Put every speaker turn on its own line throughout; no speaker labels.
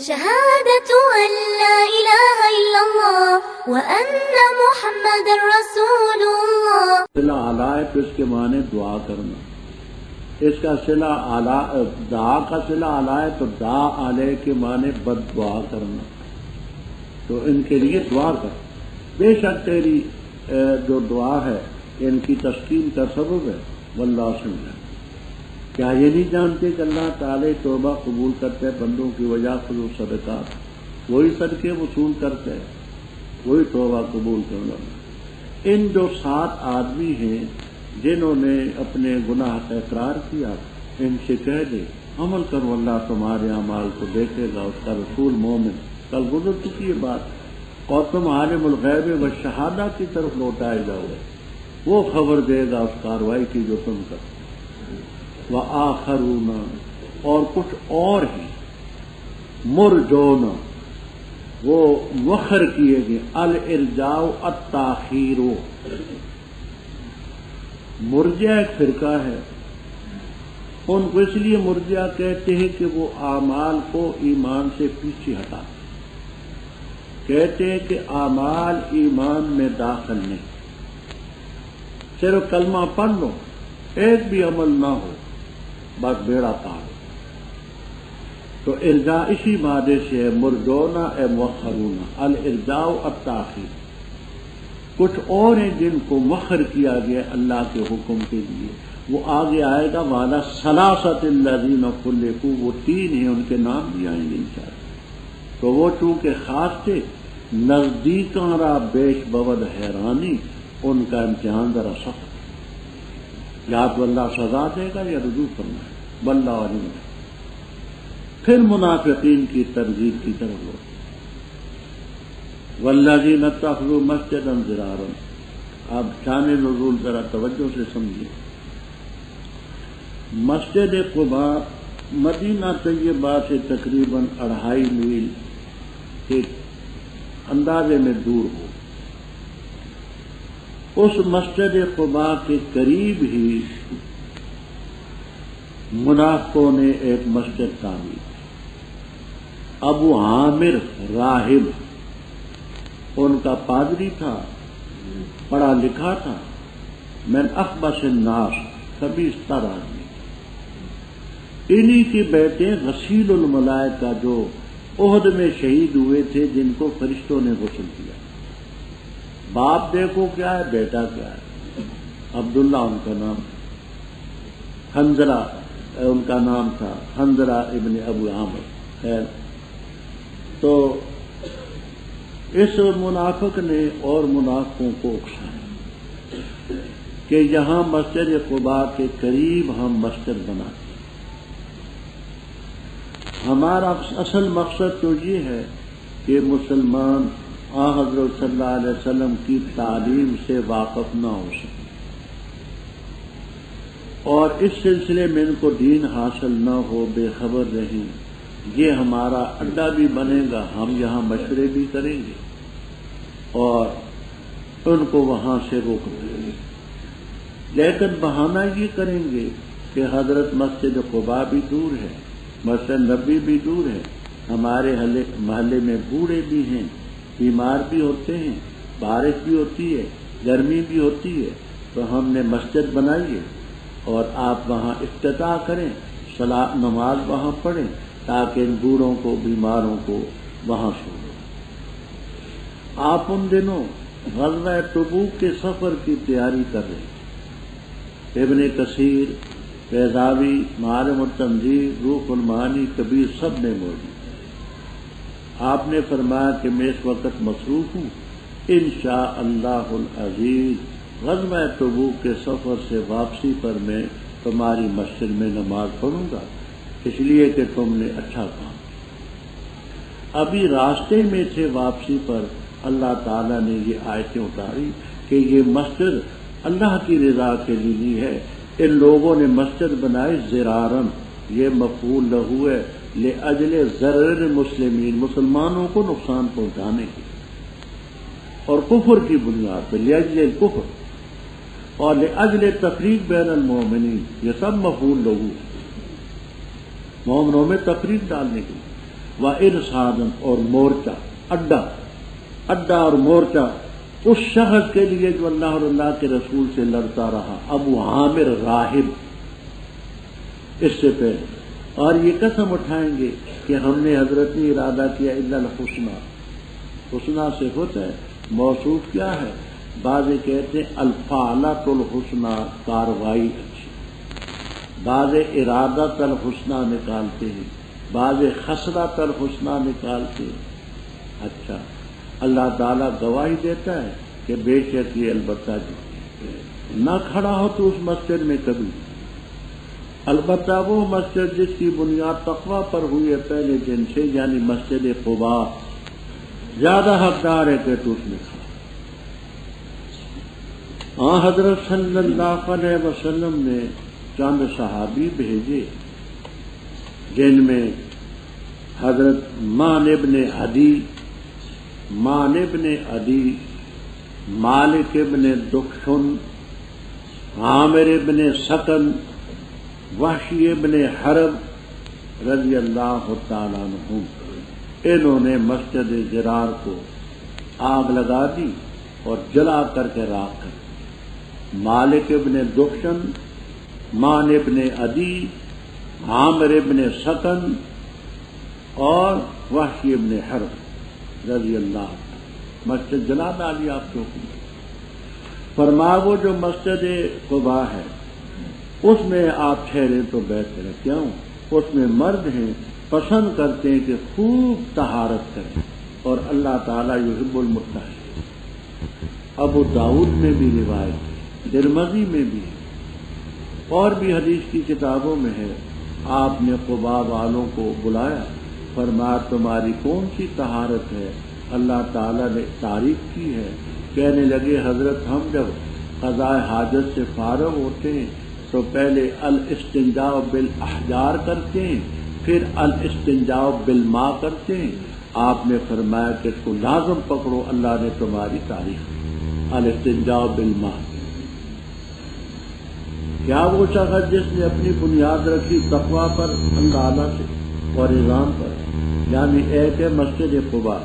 شهادة أن لا إله إلا الله وأن محمد رسول الله.
صلہ اعلیٰ تو اس کے معنی دعا کرنا. اس کا صلہ اعلیٰ دعا کا صلہ اعلیٰ ہے تو دعا علیہ کے معنی بد دعا کرنا. تو ان کے لیے دعا کر. بے شک تیری جو دعا ہے ان کی تسکین کا سبب ہے. واللہ سمجھا. کیا یہ نہیں جانتے کہ اللہ تعالی توبہ قبول کرتے ہیں بندوں کی وجہ خود صدقات. وہی صدقے وصول کرتے ہیں, وہی توبہ قبول کرنا. ان جو 7 آدمی ہیں جنہوں نے اپنے گناہ کا اقرار کیا, ان سے کہہ دے عمل کرو, اللہ تمہارے اعمال کو دیکھے گا. اس کا رسول مومن کل گزر چکی ہے بات. اور تم عالم الغیب و شہادہ کی طرف لوٹائے جاؤ, وہ خبر دے گا اس کاروائی کی جو تم کرتے. وآخرون, اور کچھ اور ہیں مرجون, وہ مؤخر کیے گئے. الارجاء التاخیر, مرجع ایک فرقہ ہے. ان کو اس لیے مرجع کہتے ہیں کہ وہ اعمال کو ایمان سے پیچھے ہٹا, کہتے ہیں کہ اعمال ایمان میں داخل نہیں. صرف کلمہ پڑھ لو, ایک بھی عمل نہ ہو, بس بیڑا پار. تو ارجاء اسی مادے سے ہے. مرجونا اے مؤخرون, الارجاء التاخیر. کچھ اور ہیں جن کو مؤخر کیا گیا اللہ کے حکم کے لیے. وہ آگے آئے گا. والا ثلاثۃ الذین خلفوا, وہ 3 ہیں, ان کے نام بھی آئیں گے انشاءاللہ. تو وہ چونکہ خاص تھے, نزدیکاں را بیش بود حیرانی, ان کا امتحان ذرا سخت. یا تو اللہ سزا دے گا یا رجوع کرنا ہے. واللہ علیم. پھر منافقین کی ترغیب کی طرف لو. والذین اتخذوا مسجدا ضرارا. اب شان نزول ذرا توجہ سے سمجھیے. مسجد قباء مدینہ طیبہ سے تقریباً 2.5 میل کے اندازے میں دور ہو. اس مسجد قباء کے قریب ہی منافقوں نے ایک مسجد تعمیر. ابو عامر راہب ان کا پادری تھا, پڑھا لکھا تھا. من اخبث الناس, خبیث تر آدمی. انہی کی بیٹے غسیل الملائکہ جو احد میں شہید ہوئے تھے, جن کو فرشتوں نے غسل کیا. باپ دیکھو کیا ہے, بیٹا کیا ہے. عبداللہ ان کا نام, حنظلہ ان کا نام تھا, حنظلہ ابن ابو عامر. خیر, تو اس منافق نے اور منافقوں کو اکسایا کہ یہاں مسجد قباء کے قریب ہم مسجد بناتے. ہمارا اصل مقصد تو یہ ہے کہ مسلمان حضرت صلی اللہ علیہ وسلم کی تعلیم سے واقف نہ ہو سکے, اور اس سلسلے میں ان کو دین حاصل نہ ہو, بے خبر رہیں. یہ ہمارا اڈا بھی بنے گا, ہم یہاں مشورے بھی کریں گے اور ان کو وہاں سے روک دیں گے. لیکن بہانہ یہ کریں گے کہ حضرت مسجد قباء بھی دور ہے, مسجد نبوی بھی دور ہے, ہمارے محلے میں بوڑھے بھی ہیں, بیمار بھی ہوتے ہیں, بارش بھی ہوتی ہے, گرمی بھی ہوتی ہے, تو ہم نے مسجد بنائی ہے اور آپ وہاں افتتاح کریں, نماز وہاں پڑھیں, تاکہ ان بوڑھوں کو, بیماروں کو وہاں چھوڑیں. آپ ان دنوں غزوہ تبوک کے سفر کی تیاری کر رہے ہیں. ابن کثیر, بیضاوی, معالم التنزیل, روح المعانی, کبیر سب نے موجود. آپ نے فرمایا کہ میں اس وقت مصروف ہوں, انشاءاللہ العزیز غزوہ تبوک کے سفر سے واپسی پر میں تمہاری مسجد میں نماز پڑھوں گا, اس لیے کہ تم نے اچھا کام. ابھی راستے میں تھے واپسی پر, اللہ تعالیٰ نے یہ آیتیں اتاری کہ یہ مسجد اللہ کی رضا کے لیے ہے. ان لوگوں نے مسجد بنائی ضرارن, یہ مفعول لہو ہے, لأجل ضرر المسلمین, مسلمانوں کو نقصان پہنچانے کی, اور کفر کی بنیاد پر لأجل الکفر, اور لأجل تفریق بین المومنین, یہ سب مفعول لہو, مومنوں میں تفریق ڈالنے کی. و ارصادن اور مورچہ، اڈا اور مورچہ اس شخص کے لیے جو اللہ اور اللہ کے رسول سے لڑتا رہا، ابو عامر راہب اس سے پہلے، اور یہ قسم اٹھائیں گے کہ ہم نے حضرت نے ارادہ کیا الا الحسنى، حسنى صفت ہے، موصوف کیا ہے؟ بعض کہتے ہیں الفعلۃ الحسنى، کاروائی اچھی، بعض ارادۃ الحسنى نکالتے ہیں، بعض خصلۃ الحسنى نکالتے ہیں۔ اچھا، اللہ تعالیٰ گواہی دیتا ہے کہ بے شک یہ البتہ جی نہ کھڑا ہو تو اس مسجد میں کبھی، البتہ وہ مسجد جس کی بنیاد تقویٰ پر ہوئی ہے پہلے دن سے، یعنی مسجد قباء، زیادہ حقدار ہے کہ تو اس میں کھڑا۔ حضرت صلی اللہ علیہ وسلم نے چند صحابی بھیجے جن میں حضرت مان ابن عدی، مالک ابن دخشن، عامر ابن سکن، وحشی ابن حرب رضی اللہ تعالیٰ عنہم، انہوں نے مسجد ضرار کو آگ لگا دی اور جلا کر کے راکھ کر۔ مالک ابن دخشن، مان ابن عدی، عامر ابن سکن اور وحشی ابن حرب رضی اللہ عنہ، مسجد جلا ڈالی آپ کے حکم۔ فرمایا وہ جو مسجد قباء ہے اس میں آپ ٹھہرے تو بہتر ہے، کیوں؟ اس میں مرد ہیں پسند کرتے ہیں کہ خوب طہارت کریں، اور اللہ تعالیٰ یحب المطہرین۔ ابو داؤد میں بھی روایت ہے، ترمذی میں بھی ہے، اور بھی حدیث کی کتابوں میں ہے۔ آپ نے قباء والوں کو بلایا، فرمایا تمہاری کون سی طہارت ہے؟ اللہ تعالیٰ نے تعریف کی ہے۔ کہنے لگے حضرت ہم جب قضاء حاجت سے فارغ ہوتے ہیں تو پہلے الاستنجاء بالاحجار کرتے ہیں، پھر الاستنجاء بالماء کرتے ہیں۔ آپ نے فرمایا کہ اس کو لازم پکڑو، اللہ نے تمہاری تعریف کی، الاستنجاء بالماء۔ کیا وہ شخص جس نے اپنی بنیاد رکھی تقویٰ پر، اللہ سے اور نظام پر، یعنی ایک ہے مسجد قباء،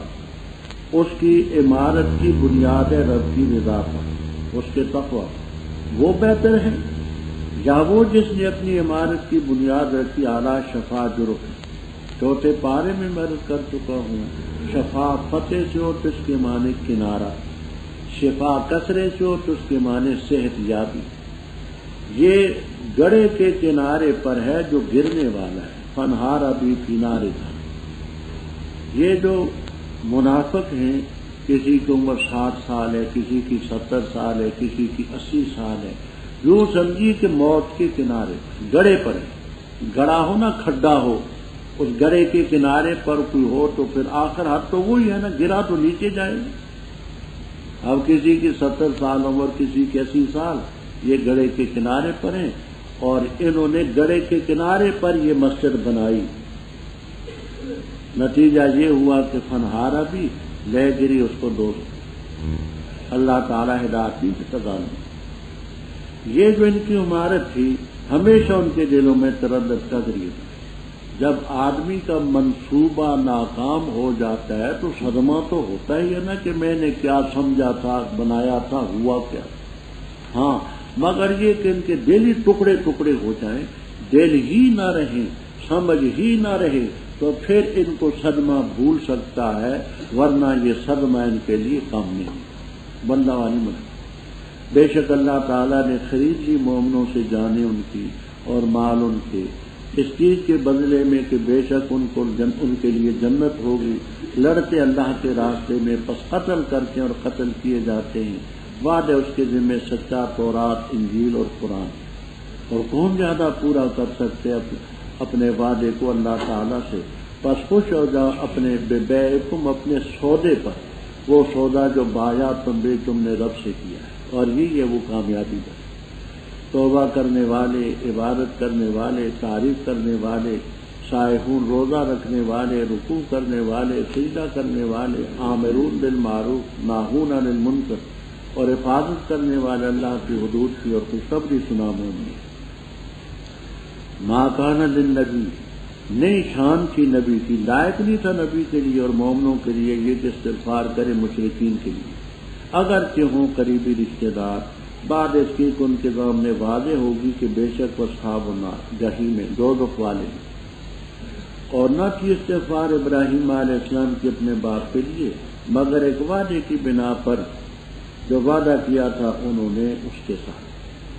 اس کی عمارت کی بنیاد ہے رب کی رضا پر، اس کے تقویٰ، وہ بہتر ہے، یا وہ جس نے اپنی عمارت کی بنیاد رکھی اعلیٰ شفا جرف؟ چوتھے پارے میں میں عرض کر چکا ہوں، شفا فتح سے ہو تو اس کے معنی کنارہ، شفا کثرے سے ہو تو اس کے معنی صحت یابی۔ یہ گڑھے کے کنارے پر ہے جو گرنے والا ہے، فنہار ابھی کنارے تھا۔ یہ جو منافق ہیں، کسی کی عمر 60 سال ہے، کسی کی 70 سال ہے، کسی کی 80 سال ہے، یوں سمجھیے کہ موت کے کنارے گڑھے پر ہے، گڑھا ہو نا کھڈا ہو، اس گڑھے کے کنارے پر کوئی ہو تو پھر آخر ہاتھ تو وہی ہے نا، گرا تو نیچے جائے گا۔ اب کسی کی 70 سال عمر، کسی کی 80 سال، یہ گڑھے کے کنارے پر ہیں، اور انہوں نے گڑھے کے کنارے پر یہ مسجد بنائی۔ نتیجہ یہ ہوا کہ فنہارا بھی لے گری اس کو دوست، اللہ تعالیٰ ہدایت کی تدان۔ یہ جو ان کی عمارت تھی ہمیشہ ان کے دلوں میں تردد قدری تھا۔ جب آدمی کا منصوبہ ناکام ہو جاتا ہے تو صدمہ تو ہوتا ہی ہے نا کہ میں نے کیا سمجھا تھا، بنایا تھا، ہوا کیا۔ ہاں، مگر یہ کہ ان کے دل ہی ٹکڑے ٹکڑے ہو جائیں، دل ہی نہ رہیں، سمجھ ہی نہ رہے، تو پھر ان کو صدمہ بھول سکتا ہے، ورنہ یہ صدمہ ان کے لیے کم نہیں۔ بندہ والی مت، بے شک اللہ تعالیٰ نے خرید لی مومنوں سے جانیں ان کی اور مال ان کے، اس چیز کے بدلے میں کہ بے شک ان کے لیے جنت ہوگی۔ لڑتے اللہ کے راستے میں پس قتل کرتے ہیں اور قتل کیے جاتے ہیں، وعدہ اس کے ذمہ سچا تورات، انجیل اور قرآن، اور کون زیادہ پورا کر سکتے اپنے وعدے کو اللہ تعالیٰ سے۔ پس خوش ہو جاؤ اپنے بیعکم، اپنے سودے پر، وہ سودا جو بایا تم نے رب سے کیا ہے، اور یہ وہ کامیابی ہے۔ توبہ کرنے والے، عبادت کرنے والے، تعریف کرنے والے، سائحون روزہ رکھنے والے، رکوع کرنے والے، سجدہ کرنے والے، آمرون بالمعروف ناہون عن المنکر، اور حفاظت کرنے والے اللہ کی حدود کی اور خوشخبری سنا مومن۔ ما کان للنبی، نئی شان کی نبی کی، لائق نہیں تھا نبی کے لیے اور مومنوں کے لیے یہ کہ استغفار کرے مشرکین کے لیے، اگرچہ ہوں قریبی رشتے دار، بعد اس کی کہ ان کے سامنے واضح ہوگی کہ بے شک اصحاب النار جہنم میں دوزخ والے ہیں۔ اور نہ تھی استغفار ابراہیم علیہ السلام کے اپنے باپ کے لیے مگر ایک وعدے کی بنا پر جو وعدہ کیا تھا انہوں نے اس کے ساتھ،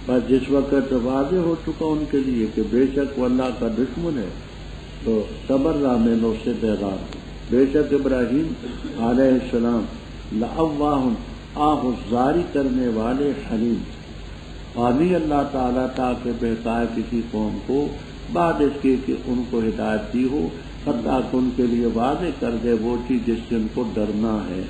بس جس وقت واضح ہو چکا ان کے لیے کہ بے شک وہ اللہ کا دشمن ہے تو صبر میں اس سے بیزار ہو۔ بے شک ابراہیم علیہ السلام لأواہ آہوش زاری کرنے والے حلیم، پانی اللہ تعالیٰ تاکہ بہتائے کسی قوم کو بعد اس کے کہ ان کو ہدایت دی ہو، حتیٰ کہ ان کے لیے واضح کر دے وہ چیز جس سے ان کو ڈرنا ہے۔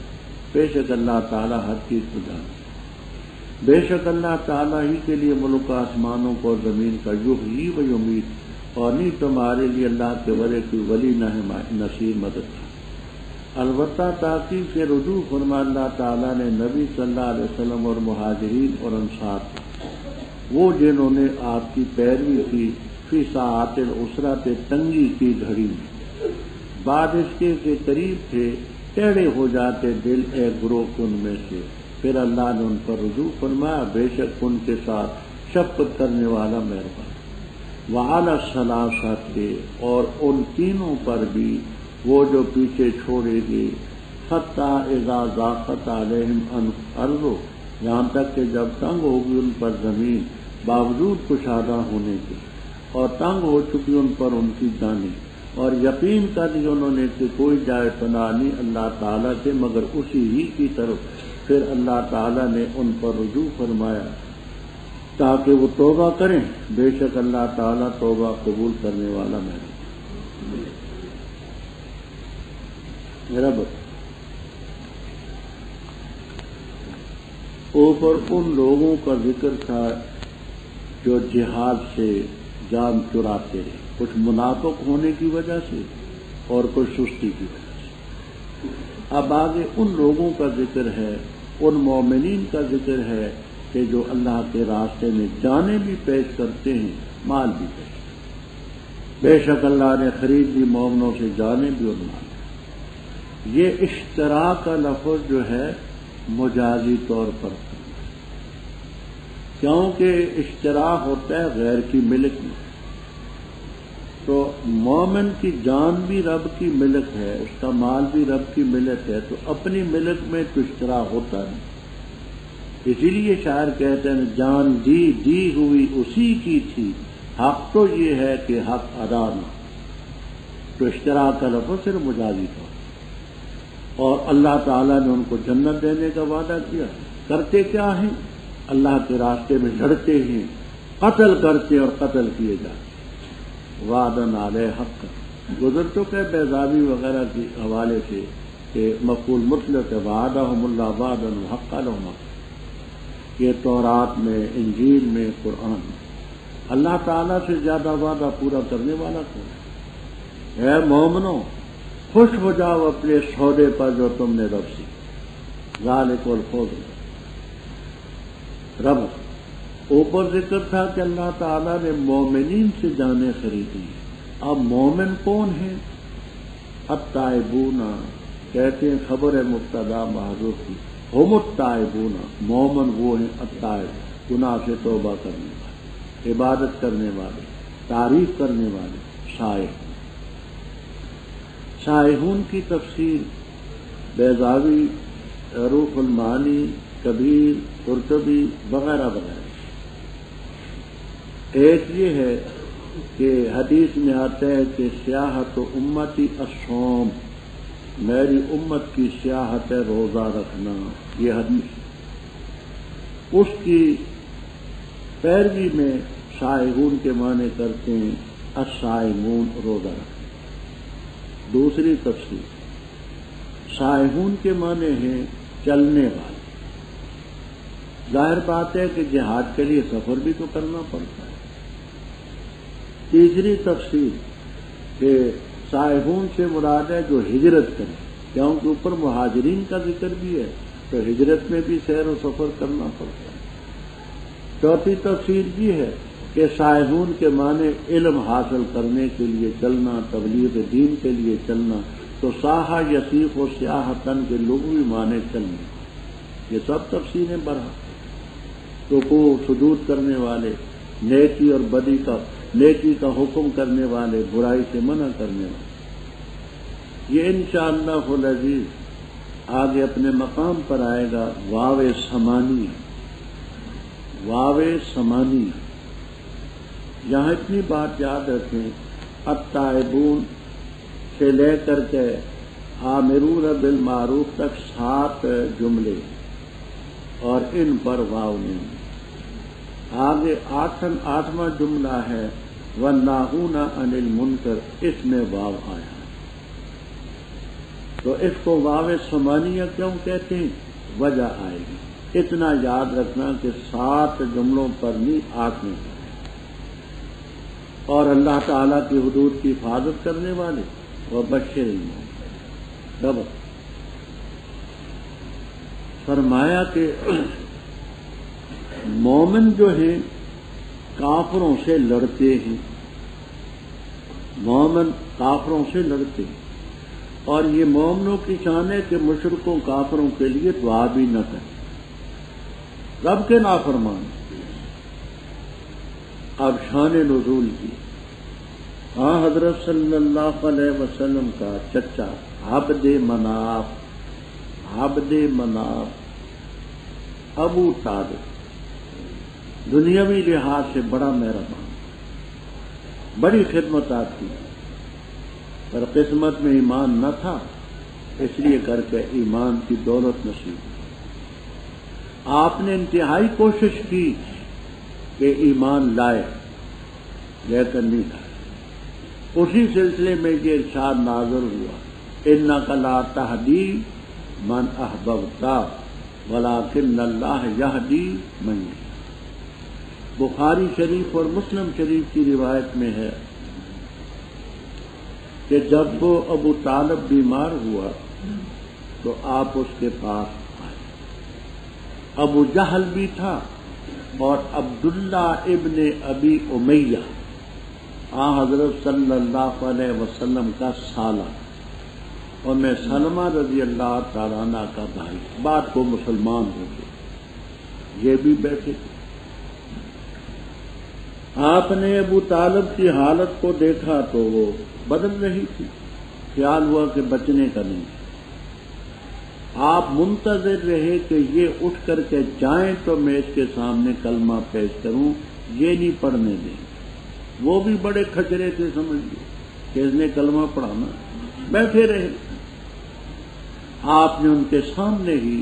بے شک اللہ تعالیٰ ہر چیز کو جانتا ہے۔ بے شک اللہ تعالیٰ ہی کے لیے ملک آسمانوں کو اور زمین کا یحیی و یمیت، اور نہیں تمہارے لیے اللہ کے ورے کی ولی نہ نصیر مدد تھا۔ البتہ تاکید کے رجوع فرما اللہ تعالیٰ نے نبی صلی اللہ علیہ وسلم اور مہاجرین اور انصار، وہ جنہوں نے آپ کی پیروی کی فی ساعات العسرۃ تنگی کی گھڑی میں، بعد اس کے قریب تھے ٹیڑھے ہو جاتے دل ایک گروہ ان میں سے، پھر اللہ نے ان پر رجوع فرمایا، بے شک ان کے ساتھ شفقت کرنے والا مہربان۔ وعلی الثلاثۃ، اور ان تینوں پر بھی وہ جو پیچھے چھوڑے گی، حتیٰ اذا ضاقت علیہم الارض، یہاں تک کہ جب تنگ ہوگی ان پر زمین باوجود کشادہ ہونے کے، اور تنگ ہو چکی ان پر ان کی جانیں، اور یقین کر لی انہوں نے کہ کوئی جائے پناہ نہیں اللہ تعالیٰ سے مگر اسی ہی کی طرف، پھر اللہ تعالیٰ نے ان پر رجوع فرمایا تاکہ وہ توبہ کریں، بے شک اللہ تعالیٰ توبہ قبول کرنے والا میرا اوپر ان لوگوں کا ذکر تھا جو جہاد سے جان چراتے رہے، کچھ منافق ہونے کی وجہ سے اور کچھ سستی کی وجہ سے۔ اب آگے ان لوگوں کا ذکر ہے، ان مومنین کا ذکر ہے کہ جو اللہ کے راستے میں جانیں بھی پیش کرتے ہیں، مال بھی پیش کرتے ہیں۔ بے شک اللہ نے خرید لی مومنوں سے جانیں بھی اور مال بھی۔ یہ اشتراک کا لفظ جو ہے مجازی طور پر، کیونکہ اشتراک ہوتا ہے غیر کی ملک میں، تو مومن کی جان بھی رب کی ملک ہے، اس کا مال بھی رب کی ملک ہے، تو اپنی ملک میں تو اشتراک ہوتا ہے۔ اسی لیے شاعر کہتے ہیں جان دی ہوئی اسی کی تھی، حق تو یہ ہے کہ حق ادا نہ، تو اشتراک کا لفظ صرف مجازی طور۔ اور اللہ تعالیٰ نے ان کو جنت دینے کا وعدہ کیا، کرتے کیا ہیں؟ اللہ کے راستے میں لڑتے ہیں، قتل کرتے اور قتل کیے جاتے، وعدن علیہ حق۔ گزر چکے بیضاوی وغیرہ کے حوالے سے کہ مفعول مطلق ہے، وعدہم اللہ وعدن وحق لہم حق۔ یہ تورات میں، انجیل میں، قرآن میں اللہ تعالیٰ سے زیادہ وعدہ پورا کرنے والا کون ہے؟ اے مومنو، خوش ہو جاؤ اپنے سودے پر جو تم نے رب سے، ذالک الفوز رب۔ اوپر ذکر تھا کہ اللہ تعالیٰ نے مومنین سے جانیں خریدی۔ اب مومن کون ہیں؟ التائبون، کہتے ہیں خبر ہے مبتدا محذوف کی، ہم التائبون، مومن وہ ہیں التائب، گناہ سے توبہ کرنے والے، عبادت کرنے والے، تعریف کرنے والے، سائح۔ سائحون کی تفسیر بیضاوی، روح المعانی، کبیر، قرطبی وغیرہ وغیرہ۔ ایک یہ ہے کہ حدیث میں آتا ہے کہ سیاحت امتی الصوم، میری امت کی سیاحت ہے روزہ رکھنا، یہ حدیث۔ اس کی پیروی میں سائحون کے معنی کرتے ہیں الصائمون، روزہ رکھنا۔ دوسری تفسیر سائحون کے معنی ہیں چلنے والے۔ ظاہر بات ہے کہ جہاد کے لیے سفر بھی تو کرنا پڑتا ہے۔ تیسری تفسیر کہ سائحون سے مراد ہے جو ہجرت کریں، کیونکہ اوپر مہاجرین کا ذکر بھی ہے تو ہجرت میں بھی سیر و سفر کرنا پڑتا ہے۔ چوتھی تفسیر یہ ہے کہ سائحون کے معنی علم حاصل کرنے کے لیے چلنا، تبلیغ دین کے لیے چلنا، تو ساحہ یسیف و سیاحتن کے لغوی معنی چلنے، یہ سب تفسیریں برہا۔ رکوع سجود کرنے والے، نیکی اور بدی کا، نیکی کا حکم کرنے والے، برائی سے منع کرنے والے، یہ انشاءاللہ العزیز آگے اپنے مقام پر آئے گا۔ واو سمانی، واو سمانی، یہاں اتنی بات یاد رکھیں، التائبون سے لے کر کے آمرون بالمعروف تک 7 جملے اور ان پر واو نہیں۔ آگے 8واں جملہ ہے والناہون عن المنکر، اس میں واو آیا، تو اس کو واو سمانیہ کیوں کہتے ہیں؟ وجہ آئے گی۔ اتنا یاد رکھنا کہ 7 جملوں پر نہیں، 8 میں، اور اللہ تعالیٰ کی حدود کی حفاظت کرنے والے وہ بشر المومنین۔ ڈبل فرمایا کہ مومن جو ہیں کافروں سے لڑتے ہیں، مومن کافروں سے لڑتے ہیں، اور یہ مومنوں کی شان ہے کہ مشرکوں کافروں کے لیے دعا بھی نہ کریں، رب کے نافرمان۔ اب شان نزول کی، ہاں حضرت صلی اللہ علیہ وسلم کا چچا عبد مناف ابو طالب دنیاوی لحاظ سے بڑا مہربان، بڑی خدمت آتی، پر قسمت میں ایمان نہ تھا، اس لیے کر کے ایمان کی دولت نصیب۔ آپ نے انتہائی کوشش کی کہ ایمان لائے، لیکن نہیں لائے۔ اسی سلسلے میں یہ ارشاد نازل ہوا، اِنَّكَ لَا تَهْدِي مَنْ أَحْبَبْتَ وَلَكِنَّ اللَّهَ يَهْدِي مَن يَشَاءُ۔ بخاری شریف اور مسلم شریف کی روایت میں ہے کہ جب وہ ابو طالب بیمار ہوا تو آپ اس کے پاس آئے، ابو جہل بھی تھا اور عبداللہ ابن ابی امیہ حضرت صلی اللہ علیہ وسلم کا سالہ، اور میں سلمہ رضی اللہ تعالیٰ عنہ کا بھائی، بعد کو مسلمان ہو گئے، یہ بھی بیٹھے تھے۔ آپ نے ابو طالب کی حالت کو دیکھا تو وہ بدل رہی تھی، خیال ہوا کہ بچنے کا نہیں۔ آپ منتظر رہے کہ یہ اٹھ کر کے جائیں تو میں اس کے سامنے کلمہ پیش کروں، یہ نہیں پڑھنے دیں۔ وہ بھی بڑے کھچرے تھے، سمجھ لیے کہ اس نے کلمہ پڑھانا، بیٹھے رہے۔ آپ نے ان کے سامنے ہی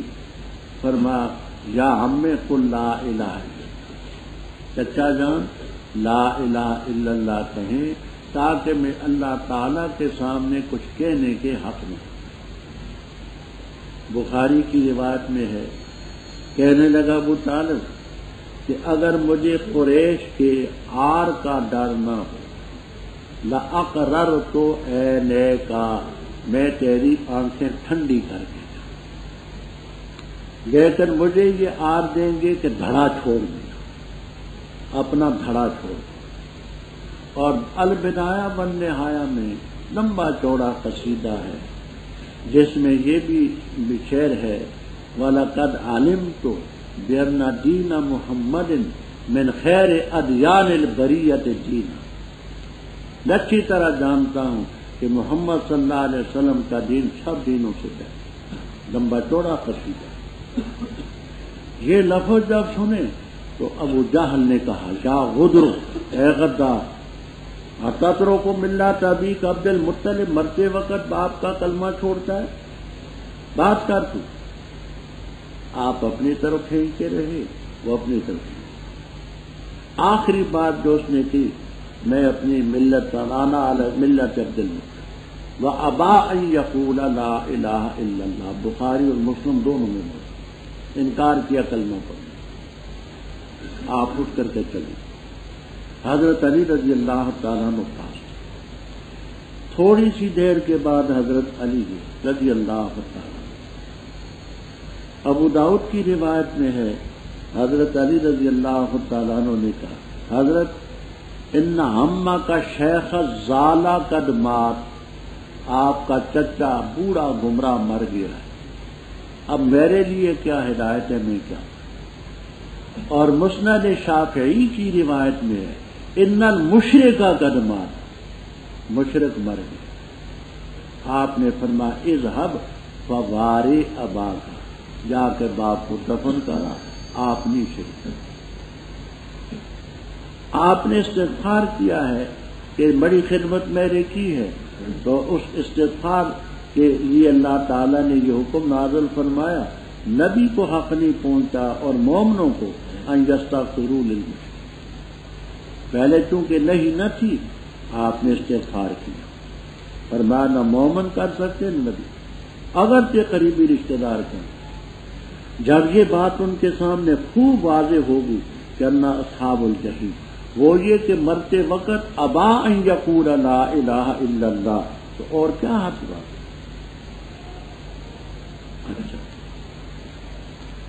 فرمایا، یا عمّ قل لا الہ الا اللہ، چچا جان لا الہ الا اللہ کہیں تاکہ میں اللہ تعالی کے سامنے کچھ کہنے کے حق میں۔ بخاری کی روایت میں ہے، کہنے لگا ابو طالب کہ اگر مجھے قریش کے آر کا ڈر نہ ہو، لَأَقْرَرْتُ عَيْنَيْكَ، میں تیری آنکھیں ٹھنڈی کر کے جاؤں، لیکن مجھے یہ آر دیں گے کہ دھڑا چھوڑ دیں، اپنا دھڑا چھوڑ۔ اور البدایہ والنہایہ میں لمبا چوڑا قصیدہ ہے جس میں یہ بھی شعر ہے، وَلَقَدْ عَلِمْتُ بِأَنَّ دِينَ مُحَمَّدٍ مِنْ خَيْرِ أَدْيَانِ الْبَرِيَّةِ دِينًا، میں اچھی طرح جانتا ہوں کہ محمد صلی اللہ علیہ وسلم کا دین سب دینوں سے بہتر۔ لمبا چوڑا قصیدہ۔ یہ لفظ جب سنے تو ابو جہل نے کہا، یا غدر، اے غدار، اتترک ملت ابیک عبد المطلب، مرتے وقت باپ کا کلمہ چھوڑتا ہے، بات کر تو۔ آپ اپنی طرف کھینچتے رہے، وہ اپنی طرف۔ آخری بات جو اس نے کی، میں اپنی ملت انا علی ملت عبد المطلب وابا ان یقول لا الہ الا اللہ، بخاری اور مسلم دونوں میں انکار کیا کلمہ پڑھنے۔ آپ اٹھ کر کے چلے، حضرت علی رضی اللہ تعالیٰ عنہ پاس۔ تھوڑی سی دیر کے بعد حضرت علی رضی اللہ تعالیٰ، ابو داؤد کی روایت میں ہے، حضرت علی رضی اللہ تعالیٰ عنہ نے کہا، حضرت ان ہمہ کا شیخ زالہ قد مات، آپ کا چچا بوڑھا گمراہ مر گیا ہے، اب میرے لیے کیا ہدایت ہے، میں کیا۔ اور مسند شافعی کی روایت میں ہے ان المشرک قد مات، مشرک مر گیا، آپ نے فرمایا اذهب فواری اباک، جا کے باپ کو دفن کرا، آپ نہیں شرک۔ آپ نے استغفار کیا ہے کہ بڑی خدمت میرے کی ہے، تو اس استغفار کے لیے اللہ تعالیٰ نے یہ حکم نازل فرمایا، نبی کو حق نہیں پہنچا اور مومنوں کو ان یستغفروا للمشرکین، پہلے چونکہ نہیں نہ تھی آپ نے استغفار کیا، فرمایا نہ مومن کر سکتے نہ نبی، اگرچہ قریبی رشتہ دار کریں۔ جب یہ بات ان کے سامنے خوب واضح ہوگی کہ انا اصحاب الجحیم، وہ یہ کہ مرتے وقت ابا ان یقول لا الہ الا اللہ، تو اور کیا حق بات۔ اچھا،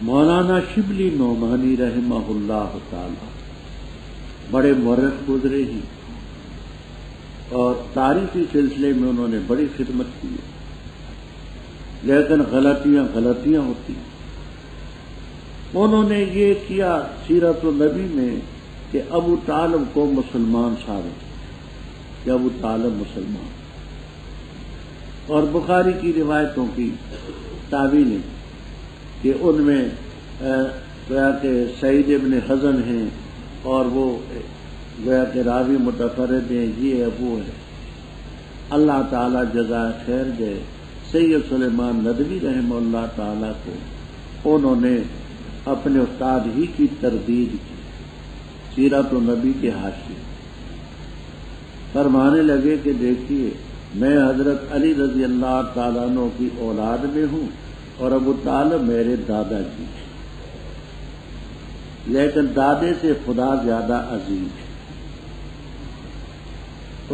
مولانا شبلی نعمانی رحمہ اللہ تعالی بڑے مورخ گزرے ہیں اور تاریخی سلسلے میں انہوں نے بڑی خدمت کی ہے، لیکن غلطیاں ہوتی ہیں۔ انہوں نے یہ کیا سیرت النبی میں کہ ابو طالب کو مسلمان ثابت کہ ابو طالب مسلمان، اور بخاری کی روایتوں کی تعویلیں کہ ان میں گویا کہ سعید ابن حزن ہیں اور وہ گویا کہ راوی متفرد ہیں، یہ ہے وہ ہے، اللہ تعالیٰ جزائے خیر دے سید سلیمان ندوی رحمہ اللہ تعالیٰ کو، انہوں نے اپنے استاد ہی کی تردید کی، سیرت النبی کے حاشیے فرمانے لگے کہ دیکھیے میں حضرت علی رضی اللہ تعالیٰ عنہ کی اولاد میں ہوں اور ابو طالب میرے دادا جی ہیں، لیکن دادے سے خدا زیادہ عظیم ہے۔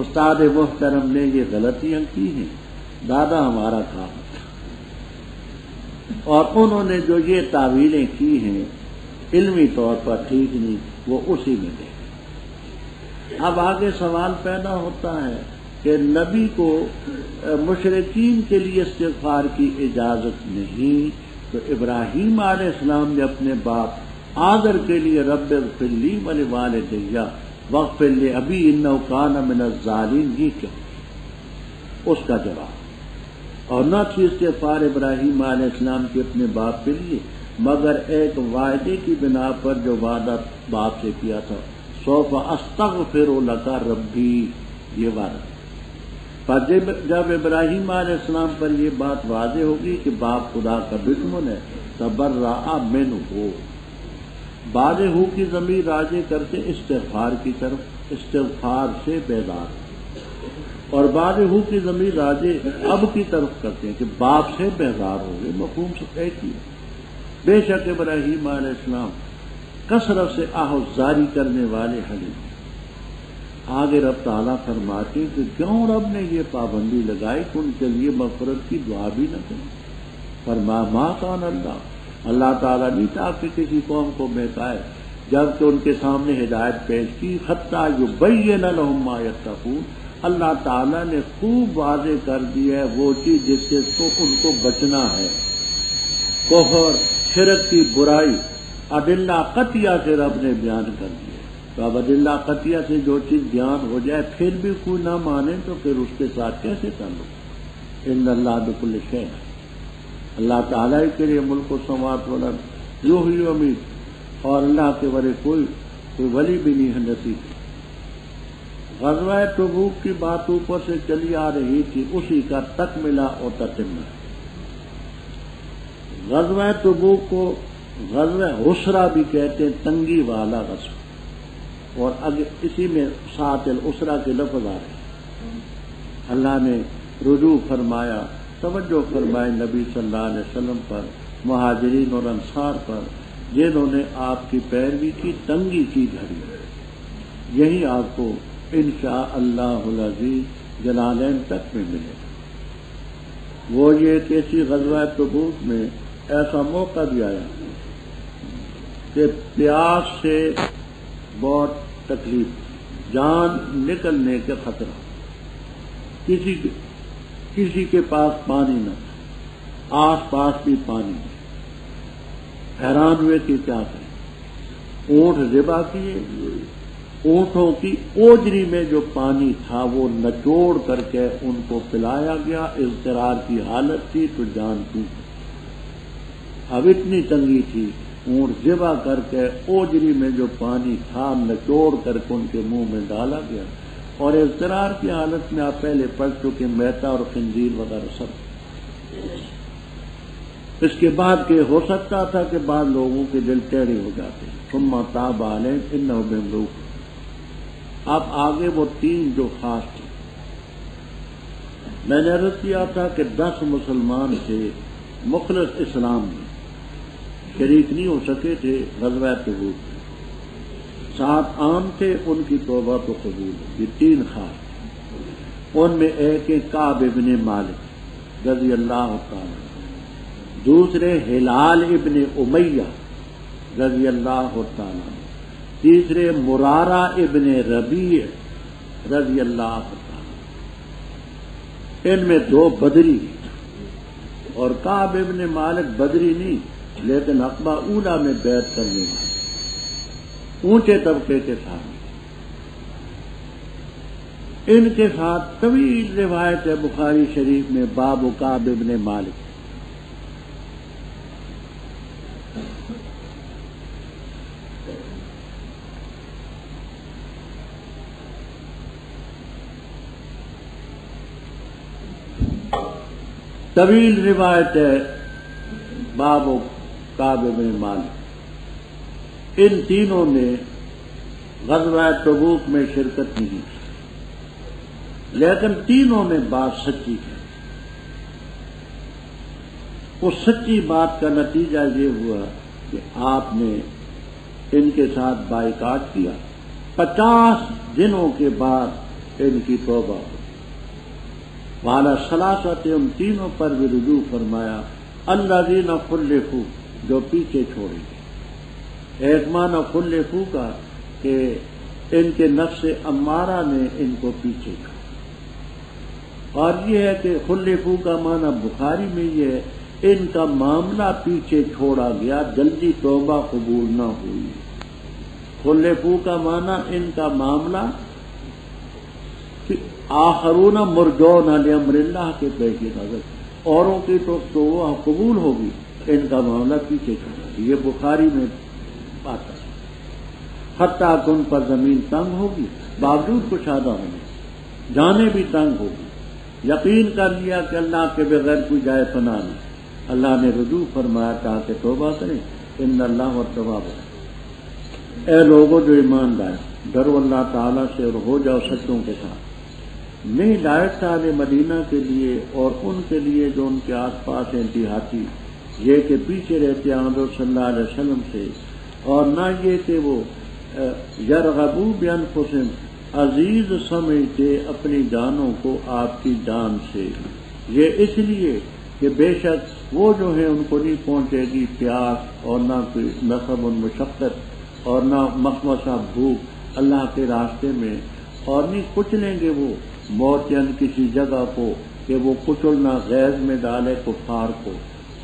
استاد محترم نے یہ غلطیاں کی ہیں، دادا ہمارا کام، اور انہوں نے جو یہ تعویلیں کی ہیں علمی طور پر ٹھیک نہیں، وہ اسی میں دے۔ اب آگے سوال پیدا ہوتا ہے کہ نبی کو مشرکین کے لیے استغفار کی اجازت نہیں، تو ابراہیم علیہ السلام نے اپنے باپ آذر کے لیے رب اغفر لی ولوالدی واغفر لأبی انہ کان من الظالمین، یہ کیا اس کا جواب، اور نہ تھی استغفار ابراہیم علیہ السلام کے اپنے باپ کے لیے مگر ایک وعدے کی بنا پر جو وعدہ باپ سے کیا تھا، سوف استغفر لک ربی، یہ وعدہ۔ پر جب ابراہیم علیہ السلام پر یہ بات واضح ہوگی کہ باپ خدا کا دشمن ہے، تبرأ منہ، بعد ہو کی ضمیر راجع کرتے استغفار کی طرف، استغفار سے بیدار، اور بعد ہو کی ضمیر راجع اب کی طرف کرتے ہیں کہ باپ سے بیدار ہو گئے، مفہوم سے ایک ہی ہے۔ بے شک ابراہیم علیہ السلام کثرت سے آہوزاری کرنے والے حلیم۔ آگے رب تعالیٰ فرماتے کہ کیوں رب نے یہ پابندی لگائی کہ ان کے لیے مغفرت کی دعا بھی نہ کریں، فرمایا ما کان اللہ تعالیٰ نہیں چاہا کہ کسی قوم کو بہکائے جبکہ ان کے سامنے ہدایت پیش کی، حتیٰ یبین لہم ما یتقون، اللہ تعالیٰ نے خوب واضح کر دیا ہے وہ چیز جس سے تو ان کو بچنا ہے، کفر شرک کی برائی، ادلہ قطعیہ سے رب نے بیان کر دیا۔ تو اب ادلہ قطعیہ سے جو چیز بیان ہو جائے پھر بھی کوئی نہ مانے تو پھر اس کے ساتھ کیسے تعلق؟ ان اللہ بکل شیء، اللہ تعالیٰ کے لیے ملک و سماوات والارض، یحیی و یمیت، اور اللہ کے ورے کوئی ولی بھی نہیں ہے نصیب۔ غزوہ تبوک کی بات اوپر سے چلی آ رہی تھی، اسی کا تکملہ اور تتمہ۔ غزوہ تبوک کو غزوہ عسرہ بھی کہتے ہیں، تنگی والا غزوہ، اور اسی میں ساتھ الاسرہ کے لفظ آ رہے ہیں۔ اللہ نے رجوع فرمایا، توجہ فرمائے نبی صلی اللہ علیہ وسلم پر، مہاجرین اور انصار پر، جنہوں نے آپ کی پیروی کی تنگی کی گھڑی۔ یہی آپ کو انشاءاللہ العزیز جلالین تک میں ملے۔ وہ یہ کہ اسی غزوہ تبوک میں ایسا موقع بھی آیا کہ پیاس سے بہت تکلیف، جان نکلنے کے خطرہ، کسی کے پاس پانی نہ تھا، آس پاس بھی پانی نہیں، حیران ہوئے کہ کیا کریں، اونٹ ذبح کیے، اونٹوں کی اوجری میں جو پانی تھا وہ نچوڑ کر کے ان کو پلایا گیا، اضطرار کی حالت تھی تو جان کی، اب اتنی تنگی تھی، اونٹ ذبح کر کے اوجری میں جو پانی تھا نچوڑ کر کے ان کے منہ میں ڈالا گیا، اور اضطرار کی حالت میں آپ پہلے پڑھ چکے میتا اور خنزیر وغیرہ سب۔ اس کے بعد کہ ہو سکتا تھا کہ بعض لوگوں کے دل ٹیڑھے ہو جاتے، ثم تاب علیہم انہ بہم رؤوف۔ اب آگے وہ تین جو خاص تھے، میں نے عرض کیا تھا کہ 10 مسلمان تھے مخلص اسلام میں، شریک نہیں ہو سکے تھے غزوہ تبوک میں، 7 عام تھے، ان کی توبہ تو قبول ہے، یہ 3 خاص تھے، ان میں ایک کعب ابن مالک رضی اللہ تعالی، دوسرے ہلال ابن امیہ رضی اللہ تعالی، تیسرے مرارہ ابن ربیع رضی اللہ تعالی، ان میں 2 بدری، اور کعب ابن مالک بدری نہیں لیکن عقبہ اولا میں بیعت کرنے والے، اونچے طبقے کے ساتھ، ان کے ساتھ طویل روایت ہے بخاری شریف میں باب کعب ابن مالک۔ طویل روایت ہے باب کعب بن مالک، ان تینوں نے غزوہ تبوک میں شرکت نہیں کی، لیکن تینوں میں بات سچی ہے۔ اس سچی بات کا نتیجہ یہ ہوا کہ آپ نے ان کے ساتھ بائیکاٹ کیا، 50 دنوں کے بعد ان کی توبہ ہوئی، والا ثلاثت، ان تینوں پر بھی رجوع فرمایا، الذین خلفوا، جو پیچھے چھوڑے گئے۔ ایک معنی خلفوا کا کہ ان کے نفس امارہ نے ان کو پیچھے کیا، اور یہ ہے کہ خلفوا کا معنی بخاری میں یہ ہے ان کا معاملہ پیچھے چھوڑا گیا، جلدی توبہ قبول نہ ہوئی۔ خلفوا کا معنی ان کا معاملہ آخرون مرجون لامر اللہ کے پیش نظر، اوروں کی تو وہ قبول ہوگی، ان کا معاملہ پیچھے چھوڑا، یہ بخاری میں بات ہے۔ حتیٰ کہ ان پر زمین تنگ ہوگی، باوجود کشادہ ہونے، جانیں بھی تنگ ہوگی، یقین کر لیا کہ اللہ کے بغیر کوئی جائے پناہ نہیں، اللہ نے رجوع فرمایا تاکہ توبہ کریں، ان اللہ والتواب۔ اے لوگوں جو ایمان لائے، ڈرو اللہ تعالیٰ سے اور ہو جاؤ سچوں کے ساتھ۔ میں ہدایت اہل مدینہ کے لیے اور ان کے لیے جو ان کے آس پاس ہیں دیہاتی، یہ کہ پیچھے رہتے ہیں حضرت صلی اللہ علیہ وسلم سے، اور نہ یہ کہ وہ یرغبوا بانفسہم، عزیز سمجھتے اپنی جانوں کو آپ کی جان سے، یہ اس لیے کہ بے شک وہ جو ہیں ان کو نہیں پہنچے گی پیاس، اور نہ کوئی نصب و مشقت، اور نہ مخمصہ بھوک اللہ کے راستے میں، اور نہیں کچلیں گے وہ موت یعنی کسی جگہ کو کہ وہ کچلنا غیظ میں ڈالے کفار کو،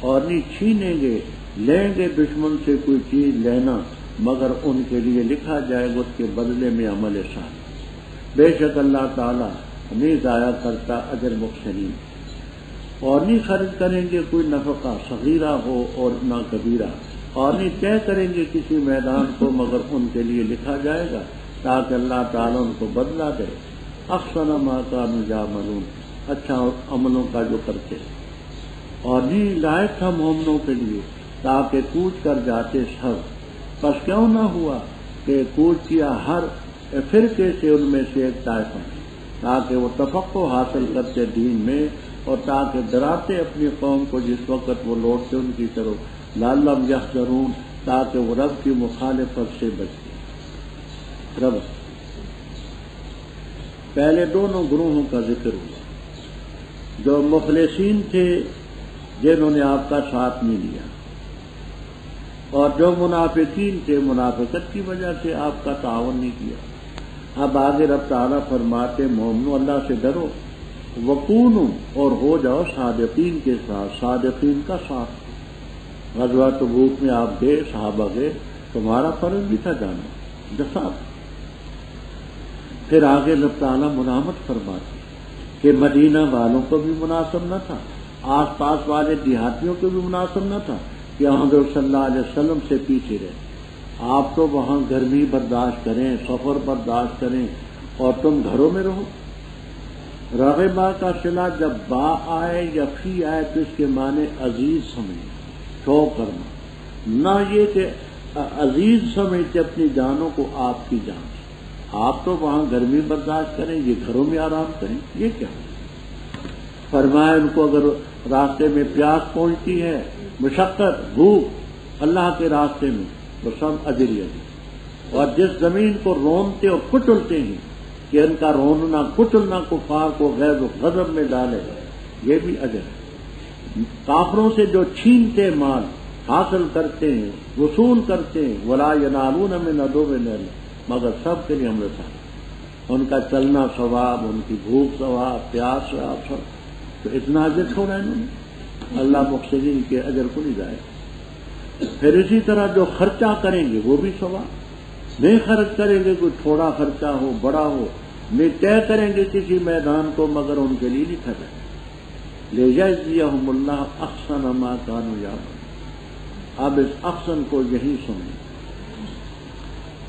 اور نہیں چھینیں گے لیں گے دشمن سے کوئی چیز لینا، مگر ان کے لیے لکھا جائے گا اس کے بدلے میں عمل صالح، بے شک اللہ تعالیٰ نہیں ضائع کرتا اجر محسنین۔ اور نہیں خرچ کریں گے کوئی نفقہ صغیرہ ہو اور نہ کبیرہ، اور نہیں طے کریں گے کسی میدان کو مگر ان کے لیے لکھا جائے گا تاکہ اللہ تعالیٰ ان کو بدلہ دے، احسن ما کانوا یعملون، اچھا عملوں کا جو کرتے، اور نہیں لائق ہم مومنوں کے لیے تاکہ کوچ کر جاتے سب، پس کیوں نہ ہوا کہ کوچ کیا ہر فرقے سے ان میں سے ایک طائفہ، تاکہ وہ تفقہ حاصل کرتے دین میں، اور تاکہ ڈراتے اپنی قوم کو جس وقت وہ لوٹتے ان کی طرف، لعلہم یحذرون، تاکہ وہ رب کی مخالفت سے بچتے۔ رب پہلے دونوں گروہوں کا ذکر ہوا، جو مخلصین تھے جنہوں نے آپ کا ساتھ نہیں لیا، اور جو منافقین تھے منافقت کی وجہ سے آپ کا تعاون نہیں کیا۔ اب آگے رب تعالیٰ فرماتے مومنو اللہ سے ڈرو، وکونو اور ہو جاؤ صادقین کے ساتھ، صادقین کا ساتھ۔ غزوہ تبوک میں آپ گئے، صحابہ گئے، تمہارا فرض بھی تھا جانا، جسات۔ پھر آگے رب تعالیٰ ملامت فرماتے کہ مدینہ والوں کو بھی مناسب نہ تھا، آس پاس والے دیہاتیوں کو بھی مناسب نہ تھا کہ حضرت صلی اللہ علیہ وسلم سے پیچھے رہے۔ آپ تو وہاں گرمی برداشت کریں، سفر برداشت کریں، اور تم گھروں میں رہو۔ رغبہ کا صلہ جب با آئے یا فی آئے تو اس کے معنی عزیز سمجھیں، شوق کرنا، نہ یہ کہ عزیز سمجھتے اپنی جانوں کو آپ کی جان۔ آپ تو وہاں گرمی برداشت کریں، یہ گھروں میں آرام کریں، یہ کیا؟ فرمایا ان کو اگر راستے میں پیاس پہنچتی ہے، مشقت، بھوک اللہ کے راستے میں، تو سب اجر ہی اجر۔ اور جس زمین کو رونتے اور کچلتے ہیں کہ ان کا روننا کچلنا کفار کو غیظ و غضب میں ڈالے، یہ بھی اجر ہے۔ کافروں سے جو چھینتے مال حاصل کرتے ہیں، وصول کرتے ہیں، ولا ینالون من عدو نیل، مگر سب کے لیے ہم رسا، ان کا چلنا ثواب، ان کی بھوک ثواب، پیاس ثواب، سب تو اتنا اجر چھوڑا انہوں نے۔ اللہ مقصدین کے اجر کو نہیں ضائع۔ پھر اسی طرح جو خرچہ کریں گے وہ بھی ثواب، نہیں خرچ کریں گے کوئی تھوڑا خرچہ ہو بڑا ہو، نہیں طے کریں گے کسی میدان کو مگر ان کے لیے لکھا جائے لیجزیہم اللہ احسن ما کانوا یعملون۔ اب اس احسن کو یہی سنیں،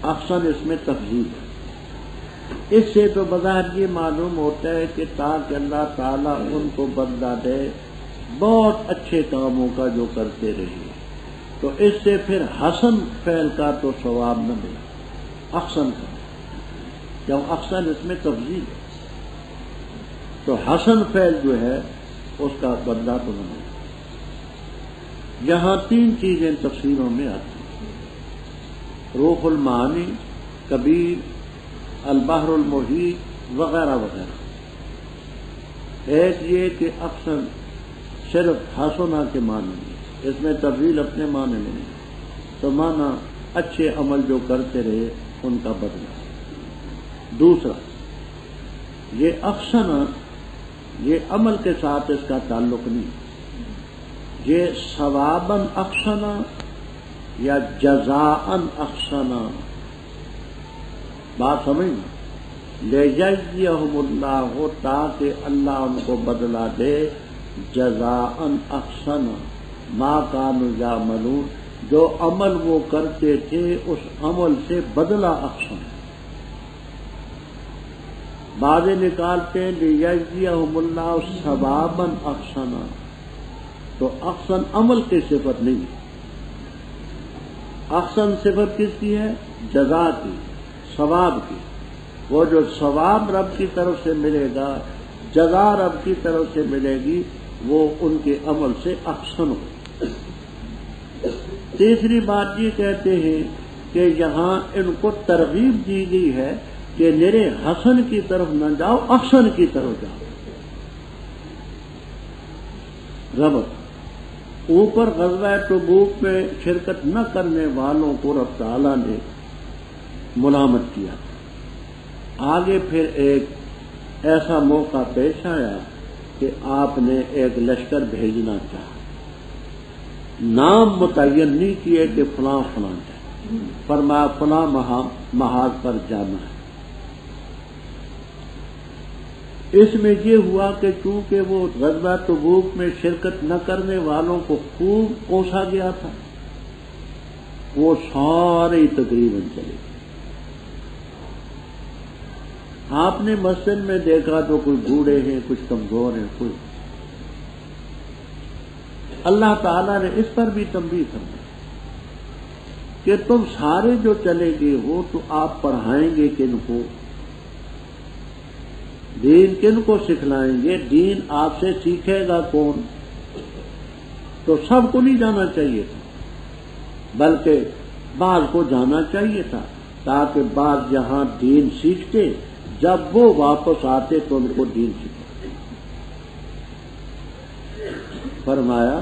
احسن اس میں تفضیل ہے۔ اس سے تو بظاہر یہ معلوم ہوتا ہے کہ تاکہ اللہ تعالیٰ ان کو بدلہ دے بہت اچھے کاموں کا جو کرتے رہے، تو اس سے پھر حسن فعل کا تو ثواب نہ ملا، احسن کا، جب احسن اس میں تفضیل ہے تو حسن فعل جو ہے اس کا بدلہ تو نہ ملا۔ یہاں تین چیزیں تفسیروں میں آتی ہیں، روح المعانی، کبیر، البحر المحیط وغیرہ وغیرہ۔ ایک یہ کہ اکثر صرف حسنہ کے معنی میں، اس میں تفضیل اپنے معنی میں نہیں، تو معنی اچھے عمل جو کرتے رہے ان کا بدلہ۔ دوسرا یہ احسنہ، یہ عمل کے ساتھ اس کا تعلق نہیں، یہ ثواباً احسنہ یا جزاءً احسنہ، بات سمجھنا، لیجزیہم اللہ، تاکہ اللہ ان کو بدلہ دے، جزاءً احسنہ ما کانوا یعملون، جو عمل وہ کرتے تھے اس عمل سے بدلہ احسن۔ بعض نکالتے لیجزیہم اللہ ثواباً احسنہ، تو احسن عمل کی صفت نہیں ہے، احسن صفت کس کی ہے؟ جزا کی، ثواب کی۔ وہ جو ثواب رب کی طرف سے ملے گا، جزا رب کی طرف سے ملے گی، وہ ان کے عمل سے احسن ہو۔ تیسری بات یہ کہتے ہیں کہ یہاں ان کو ترغیب دی گئی ہے کہ میرے حسن کی طرف نہ جاؤ، احسن کی طرف جاؤ۔ ربط اوپر غزوہ تبوک میں شرکت نہ کرنے والوں کو رب تعالیٰ نے ملامت کیا، آگے پھر ایک ایسا موقع پیش آیا کہ آپ نے ایک لشکر بھیجنا چاہا، نام متعین نہیں کیے کہ فلاں فلاں جائے، فرمایا فلاں محاذ پر جانا ہے۔ اس میں یہ ہوا کہ چونکہ وہ غزوہ تبوک میں شرکت نہ کرنے والوں کو خوب کوسا گیا تھا، وہ سارے تقریباً چلے گئے۔ آپ نے مسجد میں دیکھا تو کوئی بوڑھے ہیں، کچھ کمزور ہیں، کوئی۔ اللہ تعالیٰ نے اس پر بھی تنبیہ فرمائی کہ تم سارے جو چلے گئے ہو تو آپ پڑھائیں گے کن کو، دین کن کو سکھلائیں گے، دین آپ سے سیکھے گا کون؟ تو سب کو نہیں جانا چاہیے تھا، بلکہ بعض کو جانا چاہیے تھا، تاکہ بعض یہاں دین سیکھتے، جب وہ واپس آتے تو ان کو دین سکھاتے۔ فرمایا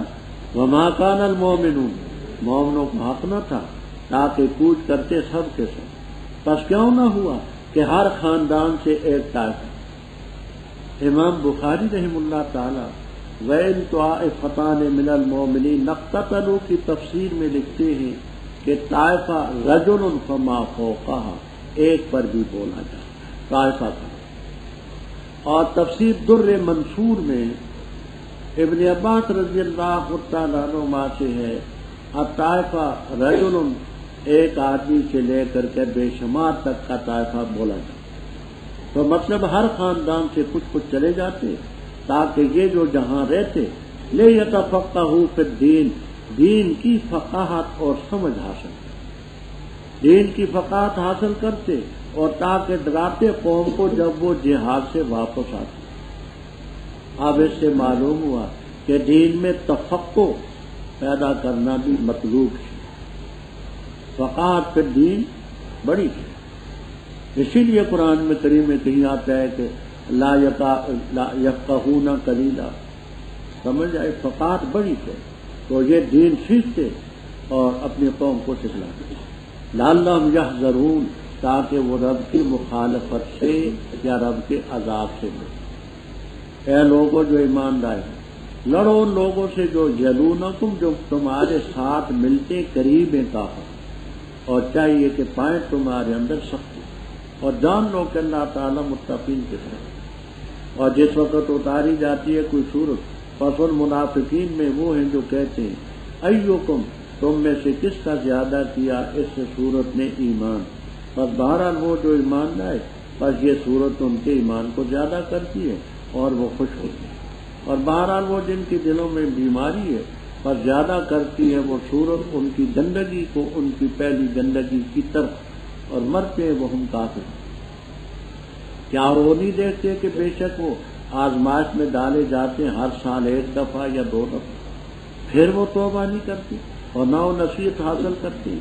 وما کان المؤمنون، مومنوں کو حق نہ تھا تاکہ کوچ کرتے سب کے سب، پس کیوں نہ ہوا کہ ہر خاندان سے ایک طائفہ. امام بخاری رحم اللہ تعالی وَإِن طَائِفَتَانِ مِنَ الْمُؤْمِنِينَ اقْتَتَلُوا کی تفسیر میں لکھتے ہیں کہ طائفہ رجل فما فوقها، ایک پر بھی بولا جائے طائفہ کا. اور تفسیر در منصور میں ابن عباس رضی اللہ تعالیٰ عنہما سے ہے الطائفہ رجل، ایک آدمی سے لے کر کے بے شمار تک کا طائفہ بولا جائے. تو مطلب ہر خاندان سے کچھ کچھ چلے جاتے تاکہ یہ جو جہاں رہتے لیتفقہوا فی الدین، دین کی فقاہت اور سمجھ حاصل کرتے، دین کی فقاہت حاصل کرتے اور تاکہ ڈراتے قوم کو جب وہ جہاد سے واپس آتے. اب اس سے معلوم ہوا کہ دین میں تفقہ پیدا کرنا بھی مطلوب ہے. فقاہت فی الدین بڑی ہے. اسی لیے قرآن میں کریم میں کہیں آتا ہے کہ لا یفقہون قلیلا، سمجھ آئے فقاہت بڑی ہے. تو یہ دین سیکھتے اور اپنی قوم کو سکھلاتے لعلہم یحذرون، تاکہ وہ رب کی مخالفت سے یا رب کے عذاب سے بچیں. اے لوگوں جو ایمان لائے لڑو ان لوگوں سے جو یلونکم، جو تمہارے ساتھ ملتے قریب ہیں کافر، اور چاہیے کہ پائیں تمہارے اندر سختی، اور جان لو کہ اللہ تعالیٰ متقین کے ساتھ. اور جس وقت اتاری جاتی ہے کوئی صورت، پس ان منافقین میں وہ ہیں جو کہتے ہیں ایوکم، تم میں سے کس کا زیادہ کیا اس صورت نے ایمان. بس بہرحال وہ جو ایمان لائے، بس یہ صورت ان کے ایمان کو زیادہ کرتی ہے اور وہ خوش ہوتے ہیں. اور بہرحال وہ جن کے دلوں میں بیماری ہے پر زیادہ کرتی ہے وہ صورت ان کی گندگی کو ان کی پہلی گندگی کی طرف، اور مرتے وہ ہم کافر. کیا وہ نہیں دیکھتے کہ بے شک وہ آزمائش میں ڈالے جاتے ہیں ہر سال ایک دفعہ یا 2 دفعہ، پھر وہ توبہ نہیں کرتی اور نہ وہ نصیحت حاصل کرتی.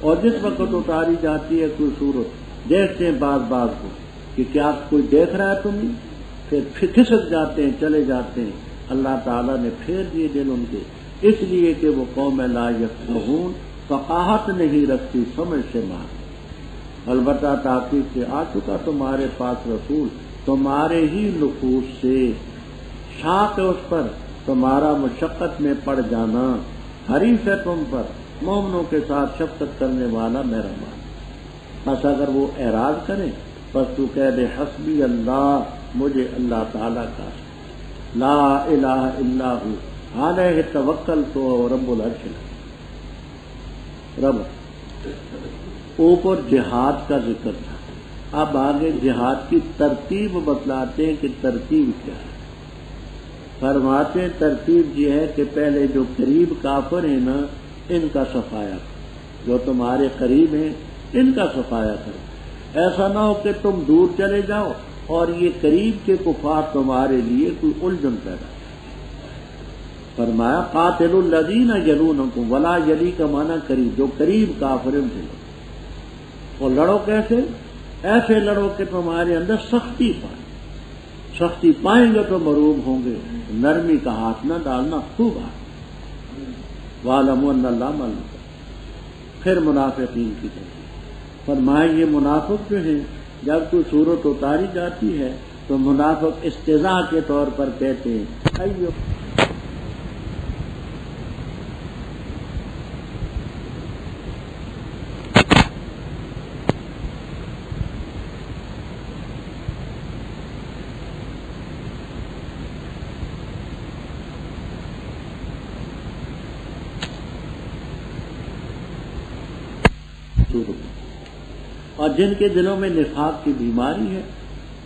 اور جس وقت اتاری جاتی ہے کوئی صورت، دیکھتے ہیں بعض کو کہ کیا کوئی دیکھ رہا ہے تمہیں، پھر کھسک جاتے ہیں، چلے جاتے ہیں. اللہ تعالیٰ نے پھیر دیے دل ان کے، اس لیے کہ وہ قوم لا یفقہون، فقاہت نہیں رکھتی، سمجھ سے مار. البتہ تحقیق سے آ چکا تمہارے پاس رسول، تمہارے ہی نفوس سے، شاق ہے اس پر تمہارا مشقت میں پڑ جانا، حریف ہے تم پر، مومنوں کے ساتھ شفقت کرنے والا مہربان. بس اگر وہ اعراض کریں بس تو کہہ دے حسبی اللہ، مجھے اللہ تعالیٰ کا لا الہ الا ہو علیہ توکلت رب العرش. رب اوپر جہاد کا ذکر تھا، اب آگے جہاد کی ترتیب بتلاتے ہیں کہ ترتیب کیا ہے. فرماتے ہیں ترتیب یہ ہے کہ پہلے جو قریب کافر ہیں نا ان کا صفایا کرو، جو تمہارے قریب ہیں ان کا صفایا کرو. ایسا نہ ہو کہ تم دور چلے جاؤ اور یہ قریب کے کفار تمہارے لیے کوئی الجھن پیدا. فرمایا قاتل الذین یلونکم، ولا یلی کا معنی قریب، جو قریب کافر ان سے لڑو. اور لڑو کیسے؟ ایسے لڑو کہ تمہارے اندر سختی پائیں. سختی پائیں گے تو مروب ہوں گے، نرمی کا ہاتھ نہ ڈالنا، خوب ہاتھ. وَاعْلَمُوا أَنَّ اللَّهَ مَعَ الْمُتَّقِينَ. پھر منافقین کی طرف فرمائے یہ منافق جو ہیں جب کوئی صورت اتاری جاتی ہے تو منافق استضاء کے طور پر کہتے ہیں ایو اور جن کے دلوں میں نفاق کی بیماری ہے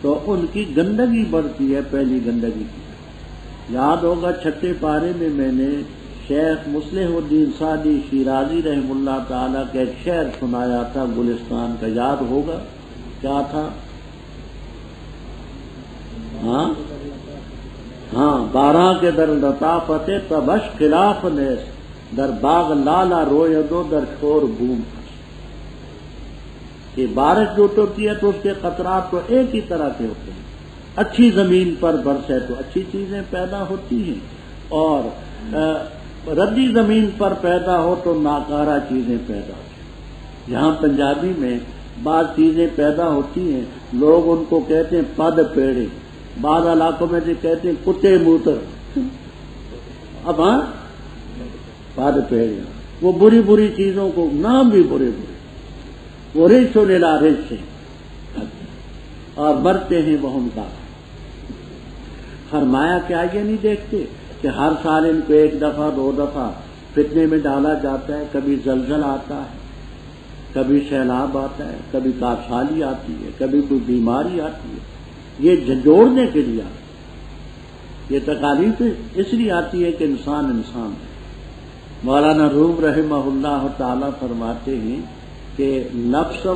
تو ان کی گندگی بڑھتی ہے پہلی گندگی کی. یاد ہوگا 6 پارے میں نے شیخ مصلح الدین سعدی شیرازی رحم اللہ تعالیٰ کا ایک شعر سنایا تھا گلستان کا، یاد ہوگا کیا تھا؟ ہاں بارہ کے در لطافت تبش خلاف نیس، در باغ لالا روئے دو در شور بوم. کہ بارش جو ہوتی ہے تو اس کے قطرات تو ایک ہی طرح کے ہوتے ہیں. اچھی زمین پر برسے تو اچھی چیزیں پیدا ہوتی ہیں، اور ردی زمین پر پیدا ہو تو ناکارہ چیزیں پیدا ہوتی ہیں. یہاں پنجابی میں بعض چیزیں پیدا ہوتی ہیں، لوگ ان کو کہتے ہیں پد پیڑے، بعض علاقوں میں جو کہتے ہیں کتے موتر. اب ہاں پد پیڑے، وہ بری بری چیزوں کو نام بھی برے برے، وہ رش و نیلا رش سے اور برتے ہیں وہ ہم کا. فرمایا کیا یہ نہیں دیکھتے کہ ہر سال ان کو ایک دفعہ دو دفعہ فتنے میں ڈالا جاتا ہے، کبھی زلزلہ آتا ہے، کبھی سیلاب آتا ہے، کبھی کاشالی آتی ہے، کبھی کوئی بیماری آتی ہے. یہ جھنجھوڑنے کے لیے آتی ہے. یہ تکالیف اس لیے آتی ہے کہ انسان انسان ہے. مولانا روم رحمہ اللہ تعالی فرماتے ہیں کہ نفس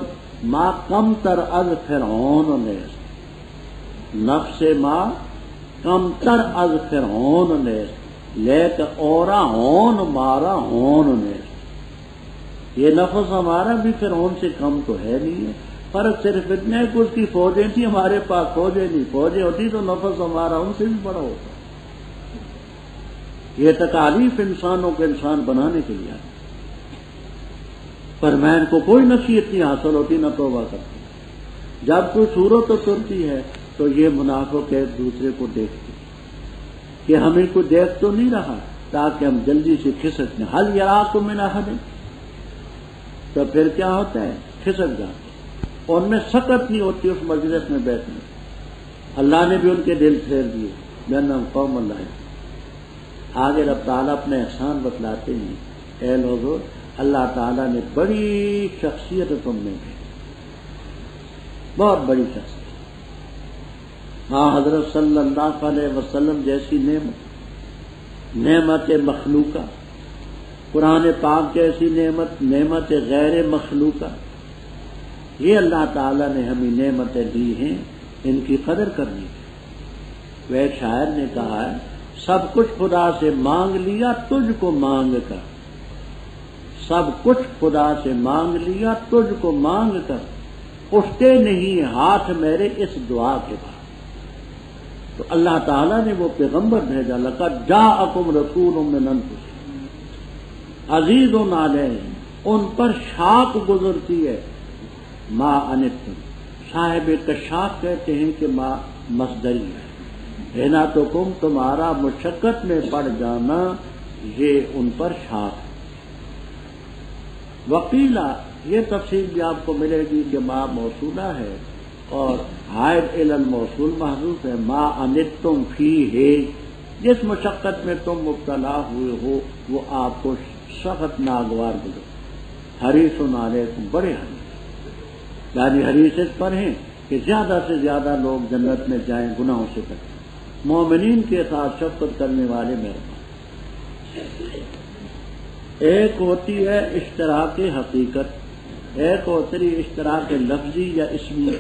ما کم تر از فرعون نیست، نفس ما کم تر از فرعون نیست لیک اورا ہون مارا ہون نیست. یہ نفس ہمارا بھی فرعون سے کم تو ہے نہیں ہے، فرق صرف اتنا ہے کہ اس کی فوجیں تھیں، ہمارے پاس فوجیں نہیں. فوجیں ہوتی تو نفس ہمارا ان سے بھی بڑا ہوتا. یہ تکالیف انسانوں کو انسان بنانے کے لیے آتی، پر میں ان کو کوئی نصیحت نہیں حاصل ہوتی، نہ توبہ کرتی. جب کوئی صورت اترتی ہے تو یہ منافق ایک دوسرے کو دیکھتے کہ ہمیں کوئی دیکھ تو نہیں رہا، تاکہ ہم جلدی سے کھسک جائیں. حل یراکم من احد، تو پھر کیا ہوتا ہے؟ کھسک جاتے. ان میں سکت نہیں ہوتی اس مجلس میں بیٹھنے. اللہ نے بھی ان کے دل پھیر دیے. جنم قوم اللہ. آگے رب تعالیٰ اپنے احسان بتلاتے ہیں، اے لوگو اللہ تعالیٰ نے بڑی شخصیت تم میں دی، بہت بڑی شخصیت. ہاں حضرت صلی اللہ علیہ وسلم جیسی نعمت مخلوقہ، قرآن پاک جیسی نعمت غیر مخلوقہ، یہ اللہ تعالیٰ نے ہمیں نعمتیں دی ہیں، ان کی قدر کرنی ہے. وہ ایک شاعر نے کہا ہے، سب کچھ خدا سے مانگ لیا تجھ کو مانگ کر، سب کچھ خدا سے مانگ لیا تجھ کو مانگ کر، اٹھتے نہیں ہاتھ میرے اس دعا کے بعد. تو اللہ تعالیٰ نے وہ پیغمبر بھیجا، لقد جاءکم رسول من انفسکم عزیز علیہ، ان پر شاق گزرتی ہے ما عنتم. صاحب کشاف کہتے ہیں کہ ما مصدری ہے، رہنا تو کم تمہارا مشقت میں پڑ جانا، یہ ان پر شاق. وکیلا یہ تفصیل بھی آپ کو ملے گی کہ ما موصولہ ہے اور عائد الی الموصول محذوف ہے. ما عنتم فیہ، جس مشقت میں تم مبتلا ہوئے ہو وہ آپ کو سخت ناگوار گزرے. حریص علیکم، بڑے حریص، یعنی حریص اس پر ہیں کہ زیادہ سے زیادہ لوگ جنت میں جائیں، گناہوں سے بچیں. مومنین کے ساتھ شفقت کرنے والے مہربان. ایک ہوتی ہے اشتراک حقیقت، ایک ہوتی ہے اشتراک لفظی یا اسمی.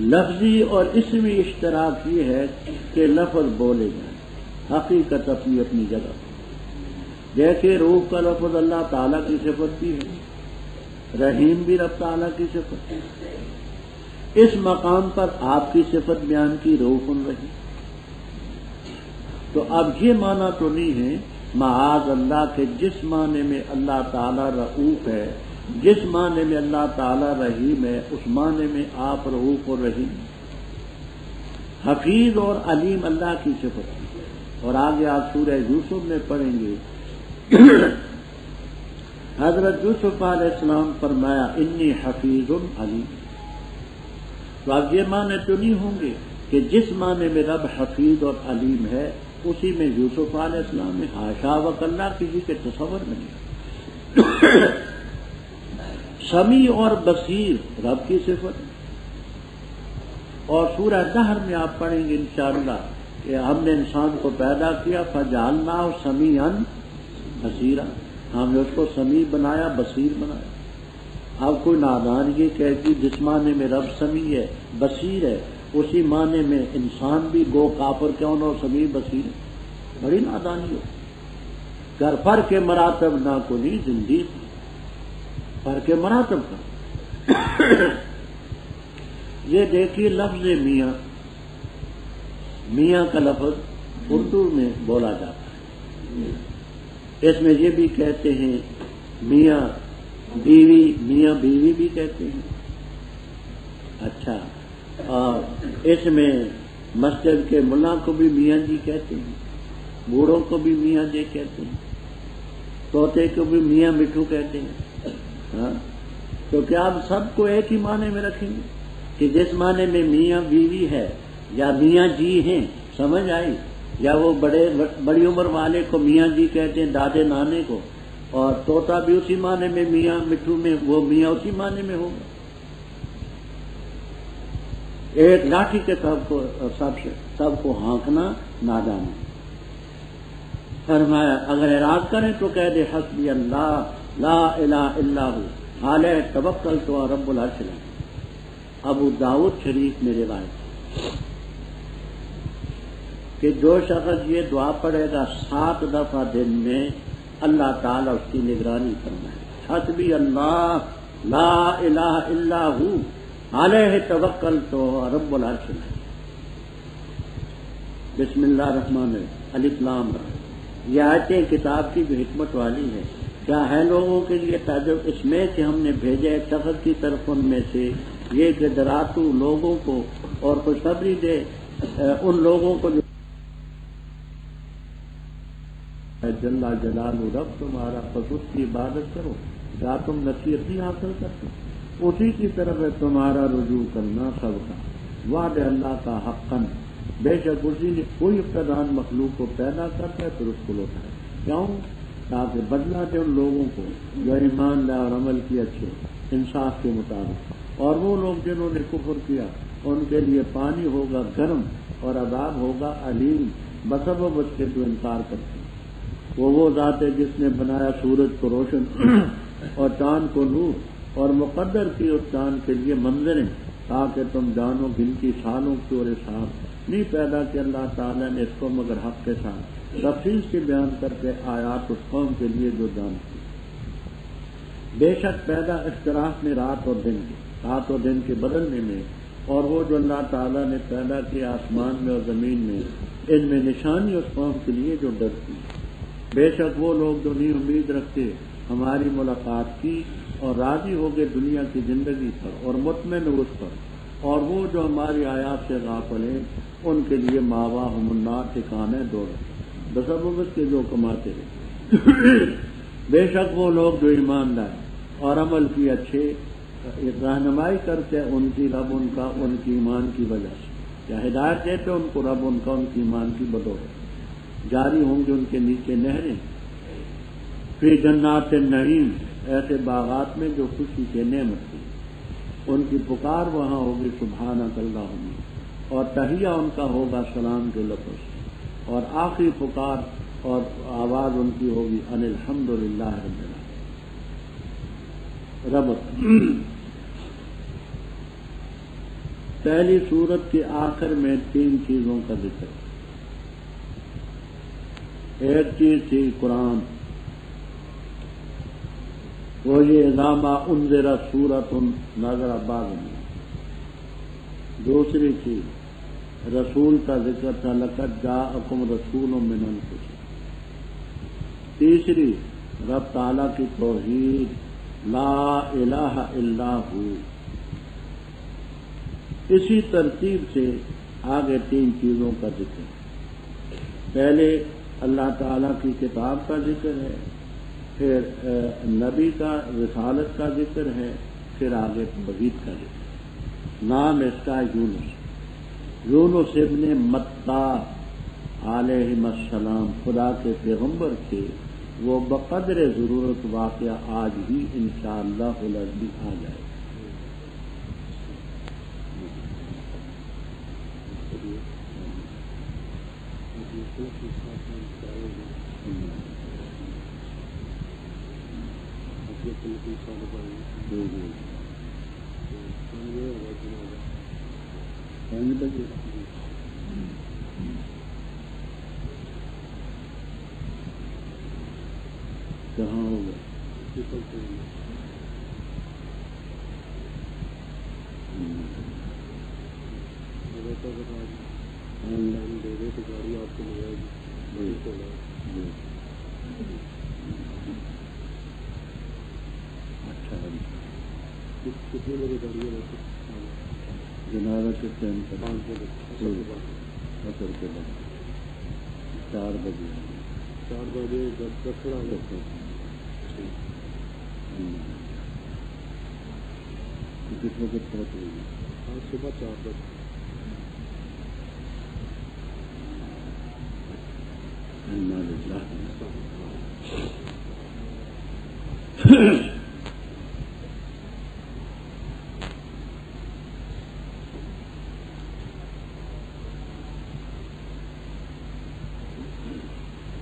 لفظی اور اسمی اشتراک یہ ہے کہ لفظ بولے جائیں، حقیقت اپنی اپنی جگہ. جیسے روح کا لفظ اللہ تعالیٰ کی صفت بھی ہے، رحیم بھی رب تعالیٰ کی صفت ہے. اس مقام پر آپ کی صفت بیان کی روح رحیم. تو اب یہ معنی تو نہیں ہے معاذ اللہ کے جس معنی میں اللہ تعالیٰ رؤوف ہے، جس معنی میں اللہ تعالیٰ رحیم ہے، اس معنی میں آپ رؤوف اور رحیم. حفیظ اور علیم اللہ کی صفت ہے. اور آگے آپ سورہ یوسف میں پڑھیں گے، حضرت یوسف علیہ السلام فرمایا انی حفیظ علیم. تو اب یہ معنی تو نہیں ہوں گے کہ جس معنی میں رب حفیظ اور علیم ہے اسی میں یوسف علیہ السلام میں حاشا وکلا کسی کے تصور نہیں. سمیع اور بصیر رب کی صفت ہے. اور سورہ دہر میں آپ پڑھیں گے انشاءاللہ کہ ہم نے انسان کو پیدا کیا فجعلناہ سمیعا بصیرا، ہم نے اس کو سمیع بنایا، بصیر بنایا. اب کوئی نادان یہ کہے کہ جس معنی میں رب سمیع ہے بصیر ہے اسی معنی میں انسان بھی گو کافر کیوں نہ سمیع بصیر ہے، بڑی نادانی ہو. گر پر کے مراتب نہ کوئی زندگی پر کے مراتب کا. یہ دیکھیے لفظ میاں، میاں کا لفظ اردو میں بولا جاتا ہے. اس میں یہ بھی کہتے ہیں میاں بیوی میاں بیوی بھی کہتے ہیں. اچھا، اور اس میں مسجد کے ملا کو بھی میاں جی کہتے ہیں، بوڑھوں کو بھی میاں جی کہتے ہیں، طوطے کو بھی میاں مٹھو کہتے ہیں. ہاں، تو کیا آپ سب کو ایک ہی معنی میں رکھیں گے کہ جس معنی میں میاں بیوی ہے یا میاں جی ہیں، سمجھ آئی؟ یا وہ بڑی عمر والے کو میاں جی کہتے ہیں، دادے نانے کو، اور طوطا بھی اسی معنی میں میاں مٹھو میں وہ میاں اسی معنی میں ہوگا. ایک لاٹھی کے سب کو ہانکنا نادانی. فرمایا اگر اعراض کریں تو کہہ دے حسبی اللہ لا الہ الا ہو علیہ توکلت و رب العرش العظیم. ابو داؤد شریف میں روایت کہ جو شخص یہ دعا پڑھے گا 7 دفعہ دن میں، اللہ تعالیٰ اس کی نگرانی فرمائے. حسبی اللہ لا الہ الا ہو علیہ توکلت و رب العرش العظیم. بسم اللہ الرحمن الرحیم، الف لام را. یہ آیتیں کتاب کی جو حکمت والی ہے، کیا ہے لوگوں کے لیے تعجب اس میں کہ ہم نے بھیجے ایک شخص کی طرف ان میں سے یہ کہ ڈراتو لوگوں کو اور خوشخبری دے ان لوگوں کو جو جل جلالہ رب تمہارا، پس اس کی عبادت کرو. کیا تم نصیحت نہیں حاصل کرتے؟ اسی کی طرف ہے تمہارا رجوع کرنا سب کا. وعد اللہ کا حقاً، بے شک اسی نے کوئی ابتدان مخلوق کو پیدا کرتا ہے پھر اس کو لوٹائے. کیوں؟ تاکہ بدلہ دے ان لوگوں کو جو ایمان لائے اور عمل کیے اچھے انصاف کے مطابق. اور وہ لوگ جنہوں نے کفر کیا ان کے لیے پانی ہوگا گرم اور عذاب ہوگا علیم بسبب اس کے جو انکار کرتے ہیں. وہ ذات ہے جس نے بنایا سورج کو روشن اور چاند کو نور اور مقدر کی اس چاند کے لیے منظریں تاکہ تم جانو جن کی سالوں کی اور حساب نہیں پیدا کہ اللہ تعالیٰ نے اس کو مگر حق کے ساتھ تفصیل سے بیان کر کے آیات اس قوم کے لیے جو جانتی. بے شک پیدا اختلاف میں رات اور دن کے بدلنے میں، اور وہ جو اللہ تعالیٰ نے پیدا کیا آسمان میں اور زمین میں، ان میں نشانی اس قوم کے لیے جو ڈرتی. بے شک وہ لوگ جو نہیں امید رکھتے ہماری ملاقات کی اور راضی ہو گئے دنیا کی زندگی پر اور مطمئن اس پر، اور وہ جو ہماری آیات سے غافل ہیں ان کے لیے ماواہم النار ٹھکانے دو بسبب کے جو کماتے رہے. بے شک وہ لوگ جو ایمان لائے اور عمل کی اچھے رہنمائی کرتے ان کی رب ان کا ان کی ایمان کی وجہ سے، یا ہدایت دیتے ان کو رب ان کا ان کی ایمان کی بدولت. جاری ہوں گے ان کے نیچے نہریں فی جنات النعیم، ایسے باغات میں جو خوشی کے نعمت تھی. ان کی پکار وہاں ہوگی سبحانک اللہم، اور تحیہ ان کا ہوگا سلام کے لفظ، اور آخری پکار اور آواز ان کی ہوگی ان الحمدللہ رب العالمین. رب پہلی سورت کے آخر میں 3 چیزوں کا ذکر. ایک چیز تھی قرآن، وہ یہ اذا ما انذر سورۃ نظر بعض. دوسری چیز رسول کا ذکر تھا، لقد جاءکم رسول من انفسکم. تیسری رب تعالیٰ کی توحید، لا الہ الا ہو. اسی ترتیب سے آگے 3 چیزوں کا ذکر. پہلے اللہ تعالیٰ کی کتاب کا ذکر ہے، پھر نبی کا رسالت کا ذکر ہے، پھر آگے توحید کا ذکر. نام اس کا یونس ابن متیٰ علیہ السلام خدا کے پیغمبر تھے. وہ بقدر ضرورت واقعہ آج بھی انشاءاللہ العزیز آ جائے. کہاں ہوگا؟ اچھا
کتنے بجے گاڑی رہتی
جنازہ کے ٹائم پر
5 بجے
اثر کے بعد 4 بجے
4 بجے دکڑا
کس وقت پہنچ رہی ہے؟
آج صبح 4 بجے.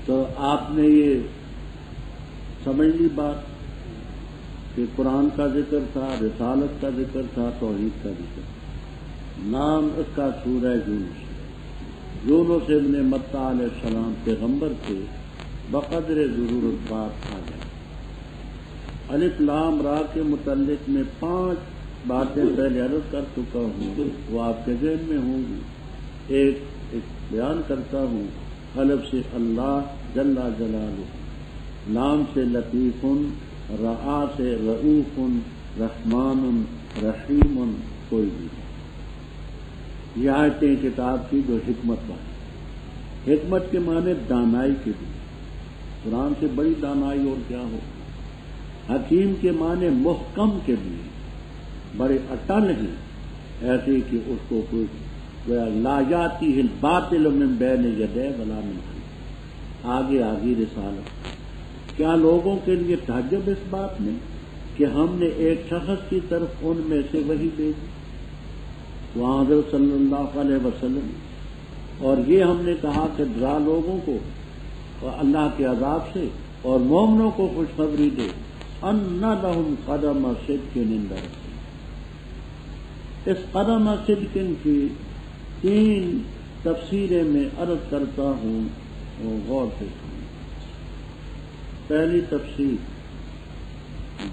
تو آپ نے یہ سمجھ لی بات کہ قرآن کا ذکر تھا، رسالت کا ذکر تھا، توحید کا ذکر تھا. نام اس کا سورہ یونس. یونس ابن متی علیہ السلام پیغمبر تھے، بقدر ضرورت بات آ گئی. الف لام را کے متعلق میں 5 باتیں پہلے عرض کر چکا ہوں، وہ آپ کے ذہن میں ہوں گی. ایک بیان کرتا ہوں. الف سے اللہ جل جلالہ، لام سے لطیف، رعا سے رؤوف، رحمان رحیم، کوئی بھی. یہ آیتیں کتاب کی جو حکمت والی. حکمت کے معنی دانائی کے بھی. قرآن سے بڑی دانائی اور کیا ہو. حکیم کے معنی محکم کے بھی، بڑے اٹل ہیں، ایسے کہ اس کو کوئی لا یاتیہ الباطل من بین یدیہ ولا من خلفہ. آگے آگے رسالت. کیا لوگوں کے لیے تعجب اس بات میں کہ ہم نے ایک شخص کی طرف ان میں سے وہی بھیجی، وہاں حضرت صلی اللہ علیہ وسلم، اور یہ ہم نے کہا کہ ڈرا لوگوں کو اللہ کے عذاب سے اور مومنوں کو خوشخبری دے. ان لہم قدم صدق عند ربہم. اس قدم صدق کی 3 تفسیریں میں عرض کرتا ہوں، غور سے سنیں. پہلی تفسیر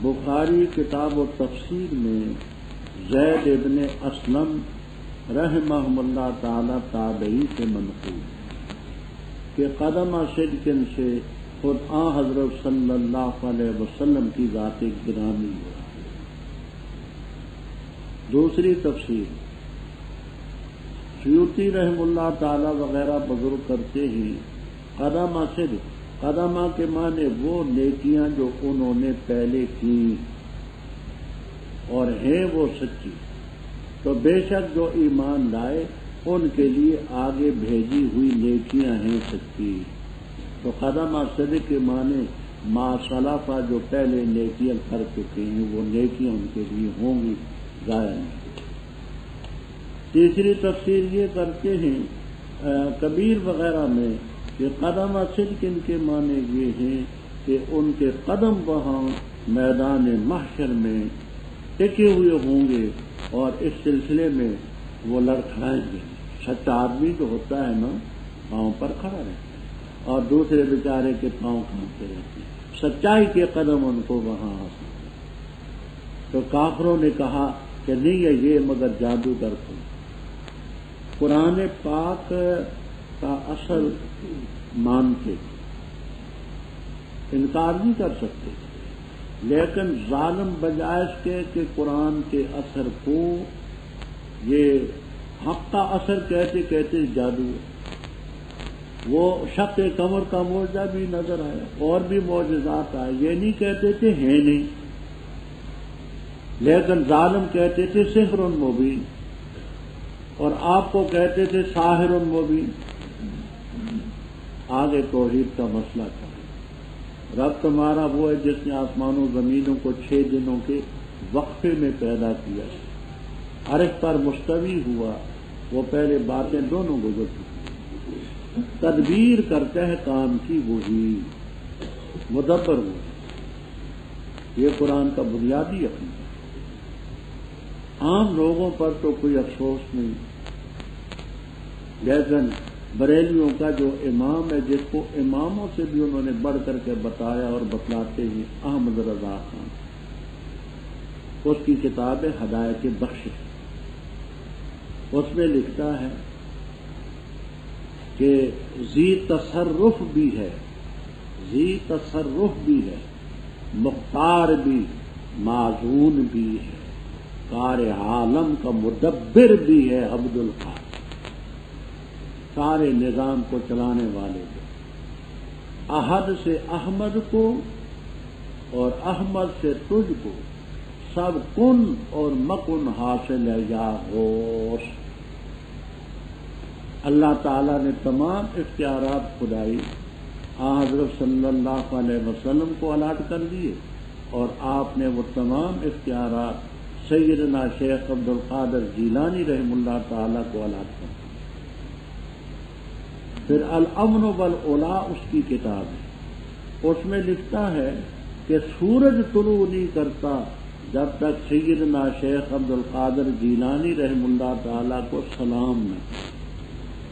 بخاری کتاب و تفسیر میں زید ابن اسلم رحمہ اللہ تعالی تابعی سے منقول کہ قدم صدق سے خود حضرت صلی اللہ علیہ وسلم کی ذات گرامی ہو. دوسری تفسیر سیوطی رحم اللہ تعالی وغیرہ بزرگ کرتے ہیں قدم صدق، قدمہ کے معنی وہ نیکیاں جو انہوں نے پہلے کی اور ہیں وہ سچی، تو بے شک جو ایمان لائے ان کے لیے آگے بھیجی ہوئی نیکیاں ہیں سچی. تو قدمہ صدق کے معنی ما سلفہ جو پہلے نیکیاں کر چکے ہیں وہ نیکیاں ان کے لیے ہوں گی، ضائع نہیں. تیسری تفسیر یہ کرتے ہیں کبیر وغیرہ میں کہ قدم صدق ان کے معنی یہ ہیں کہ ان کے قدم وہاں میدان محشر میں ٹکے ہوئے ہوں گے اور اس سلسلے میں وہ لڑکھڑائیں گے. سچا آدمی جو ہوتا ہے نا پاؤں پر کھڑا رہتا ہے اور دوسرے بیچارے کے پاؤں کھانتے رہتے ہیں. سچائی کے قدم ان کو وہاں حاصل. تو کافروں نے کہا کہ نہیں ہے یہ مگر جادوگر کو. قرآن پاک کا اصل مانتے انکار نہیں کر سکتے، لیکن ظالم بجائے اس کے کہ قرآن کے اثر کو یہ حق کا اثر کہتے کہتے جادو. وہ شق قمر کا معجزہ بھی نظر آیا اور بھی معجزات آئے، یہ نہیں کہتے تھے ہیں نہیں، لیکن ظالم کہتے تھے سحر مبین اور آپ کو کہتے تھے ساحر مبین. آگے توحید کا مسئلہ تھا. رب تمہارا وہ ہے جس نے آسمانوں زمینوں کو 6 دنوں کے وقفے میں پیدا کیا، عرش پر مستوی ہوا. وہ پہلے باتیں دونوں گزر چکی. تدبیر کرتے ہیں کام کی وہی، مدبر وہ. یہ قرآن کا بنیادی عقیدہ. عام لوگوں پر تو کوئی افسوس نہیں، لیکن بریلیوں کا جو امام ہے جس کو اماموں سے بھی انہوں نے بڑھ کر کے بتایا اور بتلاتے ہیں، احمد رضا خان، اس کی کتاب ہے ہدایت بخشش. اس میں لکھتا ہے کہ ذی تصرف بھی ہے، مختار بھی، معزون بھی ہے. کار عالم کا مدبر بھی ہے عبد القادر، سارے نظام کو چلانے والے کو، احد سے احمد کو اور احمد سے تجھ کو سب کن اور مکن حاصل ہے یا ہوش۔ اللہ تعالیٰ نے تمام اختیارات خدائی حضرت صلی اللہ علیہ وسلم کو الاٹ کر دیے، اور آپ نے وہ تمام اختیارات سیدنا شیخ عبد القادر جیلانی رحم اللہ تعالیٰ کو الاٹ کر دیے۔ پھر الامن والعلا اس کی کتاب ہے، اس میں لکھتا ہے کہ سورج طلوع نہیں کرتا جب تک سیدنا شیخ عبد القادر جیلانی رحم اللہ تعالیٰ کو سلام نہ،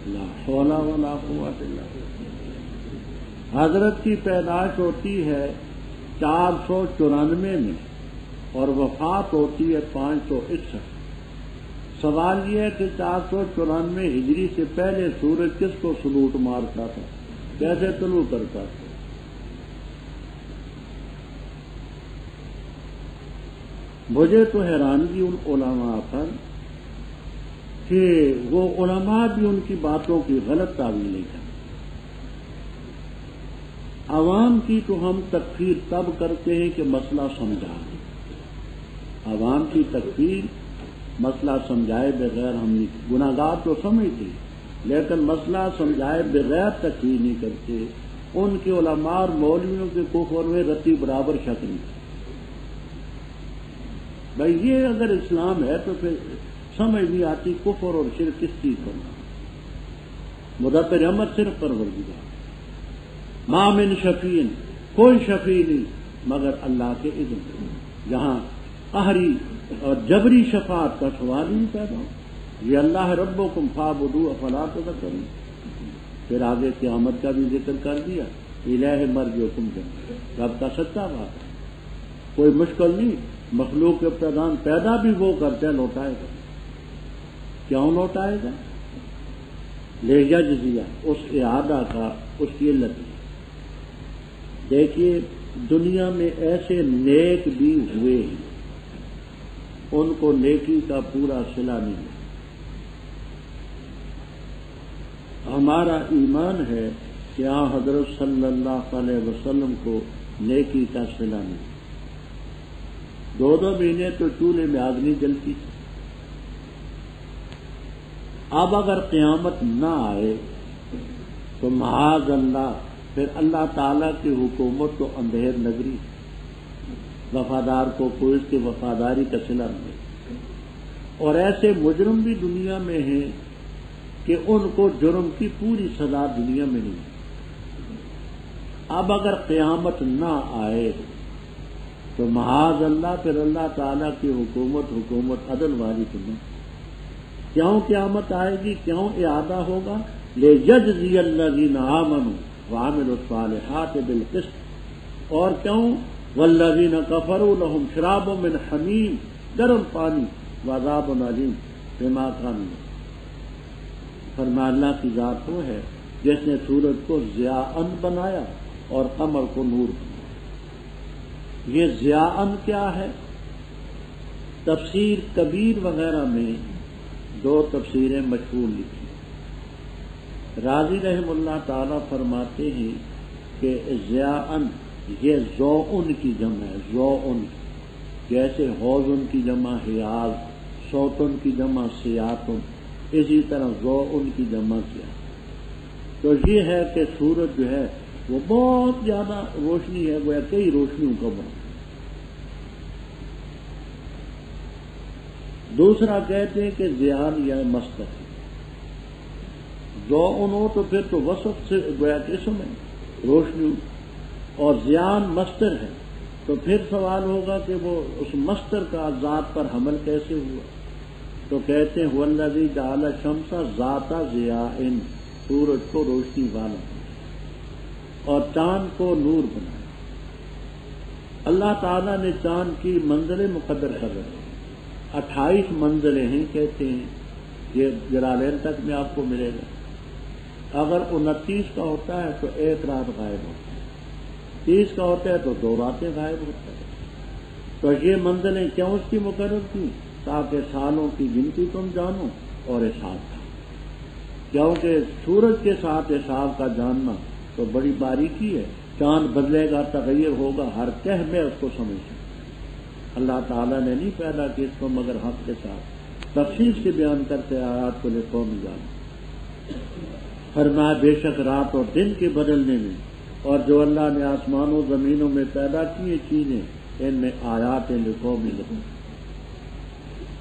لا حول ولا قوت الا باللہ۔ حضرت کی پیدائش ہوتی ہے 494 میں اور وفات ہوتی ہے 561۔ سوال یہ ہے کہ 494 ہجری سے پہلے سورج کس کو سلوٹ مارتا تھا، کیسے طلوع کرتا تھا؟ مجھے تو حیرانگی ان علماء پر کہ وہ علماء بھی ان کی باتوں کی غلط تعویلیں کرتے۔ عوام کی تو ہم تکفیر تب کرتے ہیں کہ مسئلہ سمجھا دیں، عوام کی تکفیر مسئلہ سمجھائے بغیر ہم نہیں، گناہگار تو سمجھتے لیکن مسئلہ سمجھائے بغیر تکفیر نہیں کرتے۔ ان کے علماء اور مولویوں کے کفر میں رتی برابر شک نہیں۔ بھائی یہ اگر اسلام ہے تو پھر سمجھ نہیں آتی کفر اور شرک کس چیز کرنا۔ مدبر رحمت صرف پروردگار، ما من شفیع، کوئی شفیع نہیں مگر اللہ کے اذن، جہاں قہری اور جبری شفاعت کا سوال ہی نہیں پیدا ہو۔ یہ اللہ ربکم فاعبدوہ افلا تذکرون۔ پھر آگے قیامت کا بھی ذکر کر دیا، الہ مرجعکم جمیعا، رب کا سچا بات ہے، کوئی مشکل نہیں۔ مخلوق کے ابتدان پیدا بھی وہ کرتے ہیں، لوٹائے گا، کیوں لوٹائے گا؟ لیجزیہ، اس اعادہ کا اس کی علت ہے۔ دیکھیے دنیا میں ایسے نیک بھی ہوئے ہیں، ان کو نیکی کا پورا صلہ نہیں ہے۔ ہمارا ایمان ہے کہ حضرت صلی اللہ علیہ وسلم کو نیکی کا صلہ نہیں۔ 2 مہینے تو چولہے میں آگ نہیں جلتی۔ اب اگر قیامت نہ آئے تو معاذ اللہ، پھر اللہ تعالیٰ کی حکومت تو اندھیر نگری، وفادار کو کوئی اس کی وفاداری کا صلہ نہیں۔ اور ایسے مجرم بھی دنیا میں ہیں کہ ان کو جرم کی پوری سزا دنیا میں نہیں۔ اب اگر قیامت نہ آئے تو معاذ اللہ، پھر اللہ تعالیٰ کی حکومت عدل والی تو نہیں۔ کیوں قیامت آئے گی، کیوں اعادہ ہوگا؟ لیجزی الذین آمنوا وعملوا الصالحات بالقسط، اور کیوں؟ والذین کفروا لهم شراب من حمیم، گرم پانی، وعذاب علیم بما کانوا یکفرون۔ فرمایا اللہ کی ذات وہ ہے جس نے سورج کو ضیاءً بنایا اور قمر کو نور بنایا۔ یہ ضیاءً کیا ہے؟ تفسیر کبیر وغیرہ میں 2 تفسیریں مشہور لکھی۔ راضی رحم اللہ تعالی فرماتے ہیں کہ ضیاءً یہ ذوءً کی جمع ہے، ذوءً، جیسے حوضن کی جمع حیاض، صوتن کی جمع سیاتن، اسی طرح ذوءً کی جمع کیا۔ تو یہ ہے کہ سورج جو ہے وہ بہت زیادہ روشنی ہے، وہ کئی روشنیوں کا بنا۔ دوسرا کہتے ہیں کہ ضیاءً یا مصدر ہے، ذوءً ہو تو پھر تو وصف سے گویا کہ اسم ہے، روشنی، اور ضیاءً مصدر ہے تو پھر سوال ہوگا کہ وہ اس مصدر کا ذات پر حمل کیسے ہوا؟ تو کہتے ہیں هو الذی جعل الشمس ذات ضیاء، سورج کو روشنی والا اور چاند کو نور بنایا۔ اللہ تعالیٰ نے چاند کی منزلیں مقرر کر رکھی، 28 منزلیں ہیں، کہتے ہیں یہ جلالین تک میں آپ کو ملے گا۔ اگر 29 کا ہوتا ہے تو 1 رات غائب ہوتا ہے، 30 کا ہوتا ہے تو 2 راتیں غائب ہوتا ہے۔ تو یہ منزلیں کیوں اس کی مقرر کی؟ تاکہ سالوں کی گنتی تم جانو اور حساب تھا، کیونکہ سورج کے ساتھ حساب کا جاننا تو بڑی باریکی ہے. چاند بدلے گا، تغیر ہوگا، ہر تہ میں اس کو سمجھ سکتے. اللہ تعالیٰ نے نہیں پیدا کی اس کو مگر حق کے ساتھ تفصیل سے بیان کرتے آیات کو لقوم جانو. فرمایا بے شک رات اور دن کے بدلنے میں اور جو اللہ نے آسمانوں زمینوں میں پیدا کیے چیزیں ان میں آیات لقوم یعلمون.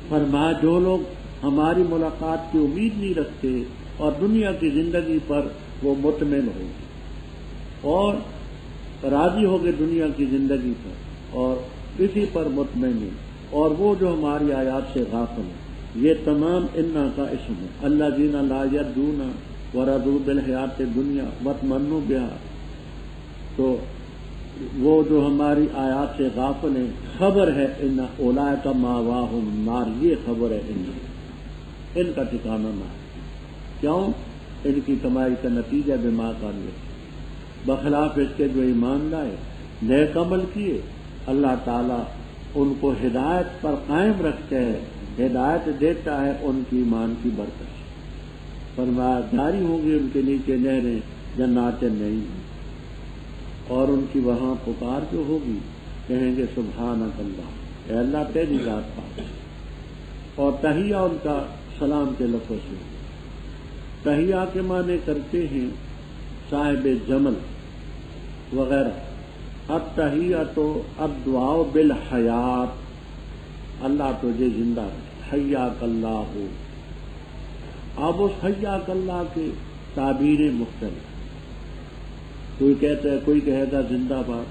فرمایا جو لوگ ہماری ملاقات کی امید نہیں رکھتے اور دنیا کی زندگی پر وہ مطمئن ہو اور راضی ہو گئے دنیا کی زندگی پر اور کسی پر مطمئن نہیں، اور وہ جو ہماری آیات سے غافل ہیں، یہ تمام انا کا اسم ہے. الذین لا یرجون ورضوا بالحیات الدنیا واطمئنوا بہا. تو وہ جو ہماری آیات سے غافل ہیں، خبر ہے ان اولئک مأواہم النار، یہ خبر ہے ان کا ٹھکانہ نہ ہے. کیوں؟ ان کی کمائی کا نتیجہ بما کانوا، بخلاف اس کے جو ایمان لائے نیک عمل کیے اللہ تعالیٰ ان کو ہدایت پر قائم رکھتے ہیں، ہدایت دیتا ہے ان کی ایمان کی برکت سے. فرمایا جاری ہوں گی ان کے نیچے نہریں جنات النعیم، اور ان کی وہاں پکار جو ہوگی کہیں گے سبحانک اللہ، اے اللہ تیری ذات پاک. اور تحیہ ان کا سلام کے لفظ سے. تحیہ کے معنی کرتے ہیں صاحب جمل وغیرہ. التحیۃ الدعاء بالحیات، اللہ تجھے زندہ رکھے، حیاک اللہ. اب اس حیاک اللہ کے تعبیریں مختلف، کوئی کہتا ہے، کوئی کہے گا زندہ باد،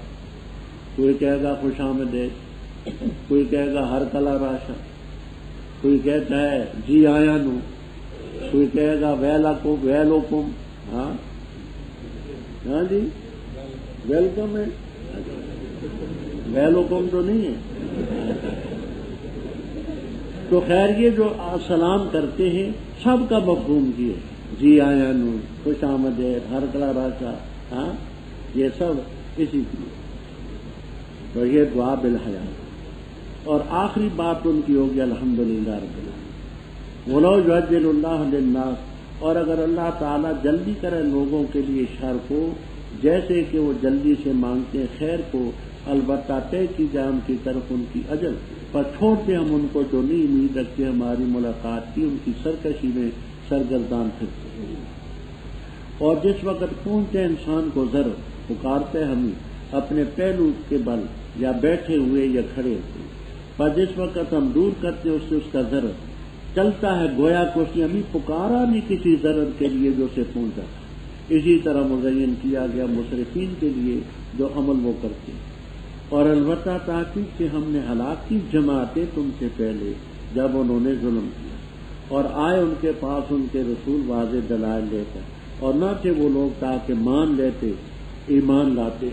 کوئی کہے گا خوش آمدید، کوئی کہے گا ہر کلا راشا، کوئی کہتا ہے جی آیا نو، کوئی کہے گا ویلکم. ہاں جی ویلکم ہے، ویلکم تو نہیں ہے. تو خیر یہ جو سلام کرتے ہیں سب کا مفہوم یہ ہے، جی آیا نو، خوش آمدید، ہر کلا راشا، ہاں یہ سب اسی کی. تو یہ دعا بالحیات. اور آخری بات ان کی ہوگی الحمدللہ رب العالمین. ولو یعجل اللہ للناس، اور اگر اللہ تعالیٰ جلدی کرے لوگوں کے لیے شر کو، جیسے کہ وہ جلدی سے مانگتے ہیں خیر کو، البتہ طے کی جائے ان کی طرف ان کی اجل، پر چھوڑتے ہم ان کو جو نہیں امید رکھتے ہماری ملاقات کی، ان کی سرکشی میں سرگردان پھرتے ہیں. اور جس وقت پہنچتے انسان کو ضرر، پکارتے ہمیں اپنے پہلو کے بل یا بیٹھے ہوئے یا کھڑے ہوئے، پر جس وقت ہم دور کرتے اس سے اس کا ضرر چلتا ہے گویا کہ اس نے ہمیں پکارا نہیں کسی ضرر کے لیے جو اسے پہنچا. اسی طرح مزین کیا گیا مصرفین کے لیے جو عمل وہ کرتے. اور البتہ تحقیق سے ہم نے ہلاک کی جماعتیں تم سے پہلے جب انہوں نے ظلم کیا، اور آئے ان کے پاس ان کے رسول واضح دلائل لے کر، اور نہ تھے وہ لوگ تاکہ مان لیتے ایمان لاتے.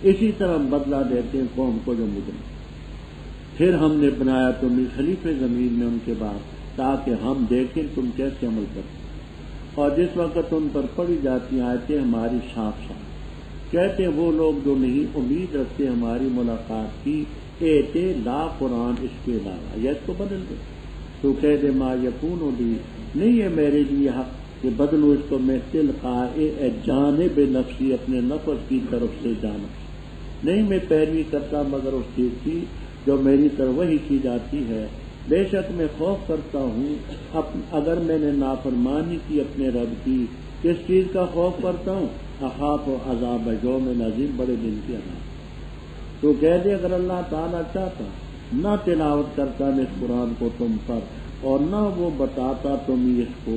اسی طرح ہم بدلہ دیتے ہیں قوم کو جو مجرم. پھر ہم نے بنایا تمہیں خلیفہ زمین میں ان کے بعد تاکہ ہم دیکھیں تم کیسے عمل کرتے. اور جس وقت ان پر پڑی جاتی آیتیں ہماری صاف صاف، کہتے ہیں وہ لوگ جو نہیں امید رکھتے ہماری ملاقات کی، ایتے لا قرآن اس کے علاوہ، یا اس کو بدل دے. تو کہہ دے ما یکون لی، نہیں ہے میرے لیے حق کہ بدلو اس کو میں تلقائے جانب نفسی، اپنے نفس کی طرف سے جانب نہیں، میں پیروی کرتا مگر اس چیز کی جو میری طرف وحی کی جاتی ہے. بے شک میں خوف کرتا ہوں اگر میں نے نافرمانی کی اپنے رب کی. کس چیز کا خوف کرتا ہوں؟ اخاف و عذاب یوم عظیم، بڑے دن کی عذاب. تو کہہ دے اگر اللہ تعالیٰ چاہتا نہ تلاوت کرتا میں اس قرآن کو تم پر، اور نہ وہ بتاتا تم اس کو،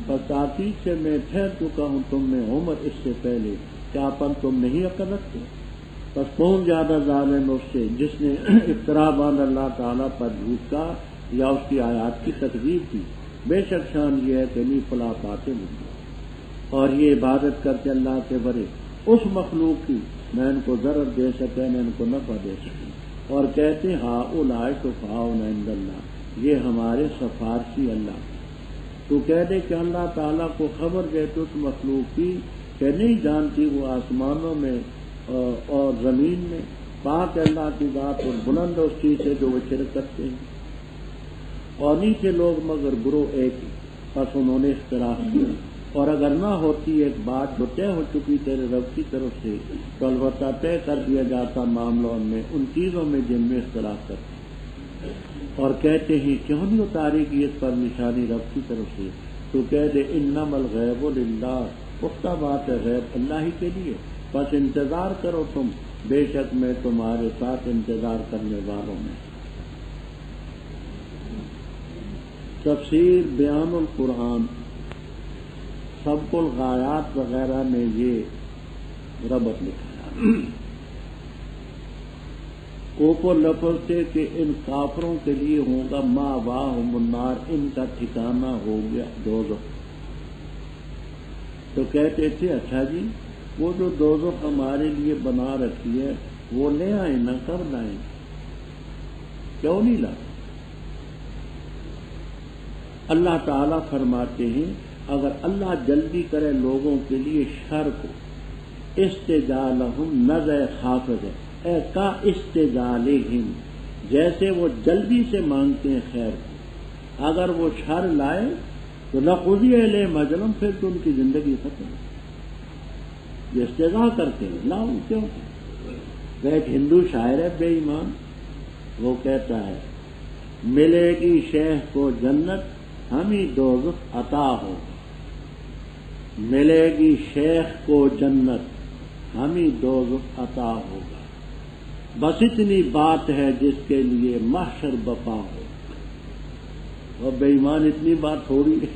بس تاکید سے میں ٹھہر چکا ہوں تم میں عمر اس سے پہلے، کیا پن تم نہیں عقل رکھتے؟ بس کون زیادہ ظالم اس سے جس نے افطرا باندھ اللہ تعالیٰ پر جھوٹ کا یا اس کی آیات کی تکذیب کی. بے شک شان یہ ہے کہ نہیں فلا پاتے نہیں، اور یہ عبادت کرتے اللہ کے برے اس مخلوق کی نہ ان کو ضرر دے سکے نہ ان کو نفع دے سکے. اور کہتے ہاں اولئک شفعاؤنا عند اللہ، یہ ہمارے سفارشی اللہ. تو کہہ دے کہ اللہ تعالیٰ کو خبر دیتے اس مخلوق کی کہ نہیں جانتی وہ آسمانوں میں اور زمین میں، پاک اللہ کی ذات اور بلند اس چیز سے جو وہ شرک کرتے ہیں. اور نہیں تھے لوگ مگر گروہ ایک ہی، بس انہوں نے اختلاف کیا، اور اگر نہ ہوتی ایک بات جو طے ہو چکی تیرے رب کی طرف سے تو البتہ طے کر دیا جاتا معاملوں میں ان چیزوں میں جن میں اختلاف کرتے، اور کہتے ہیں کیوں نہیں اتاری کی اس پر نشانی رب کی طرف سے، تو کہہ دے انما الغیب للہ، پختہ بات ہے غیب اللہ ہی کے لیے، بس انتظار کرو تم، بے شک میں تمہارے ساتھ انتظار کرنے والوں میں۔ تفسیر بیان القرآن سب الغایات وغیرہ میں یہ ربط لکھا ہے۔ اوپر لفظ تھے کہ ان کافروں کے لیے ہوگا مأواہم النار، ان کا ٹھکانہ ہو گیا دوزخ۔ تو کہتے تھے اچھا جی وہ جو دوزخ ہمارے لیے بنا رکھی ہے وہ لے آئیں نہ، کب لائیں، کیوں نہیں لائیں؟ اللہ تعالیٰ فرماتے ہیں اگر اللہ جلدی کرے لوگوں کے لیے شر کو، استجالہم نزع خافض ہے، اے کا استجالہم، جیسے وہ جلدی سے مانگتے ہیں خیر کو، اگر وہ شر لائے تو لقضی الیہم اجلہم، پھر تو ان کی زندگی ختم، یہ استجاع کرتے ہیں لاؤ کیوں؟ ایک ہندو شاعر ہے بے ایمان، وہ کہتا ہے ملے گی شیخ کو جنت ہمیں دوزخ عطا ہوگا، ملے گی شیخ کو جنت ہمیں دوزخ عطا ہوگا، بس اتنی بات ہے جس کے لیے محشر بپا ہو۔ اور بے ایمان اتنی بات تھوڑی ہے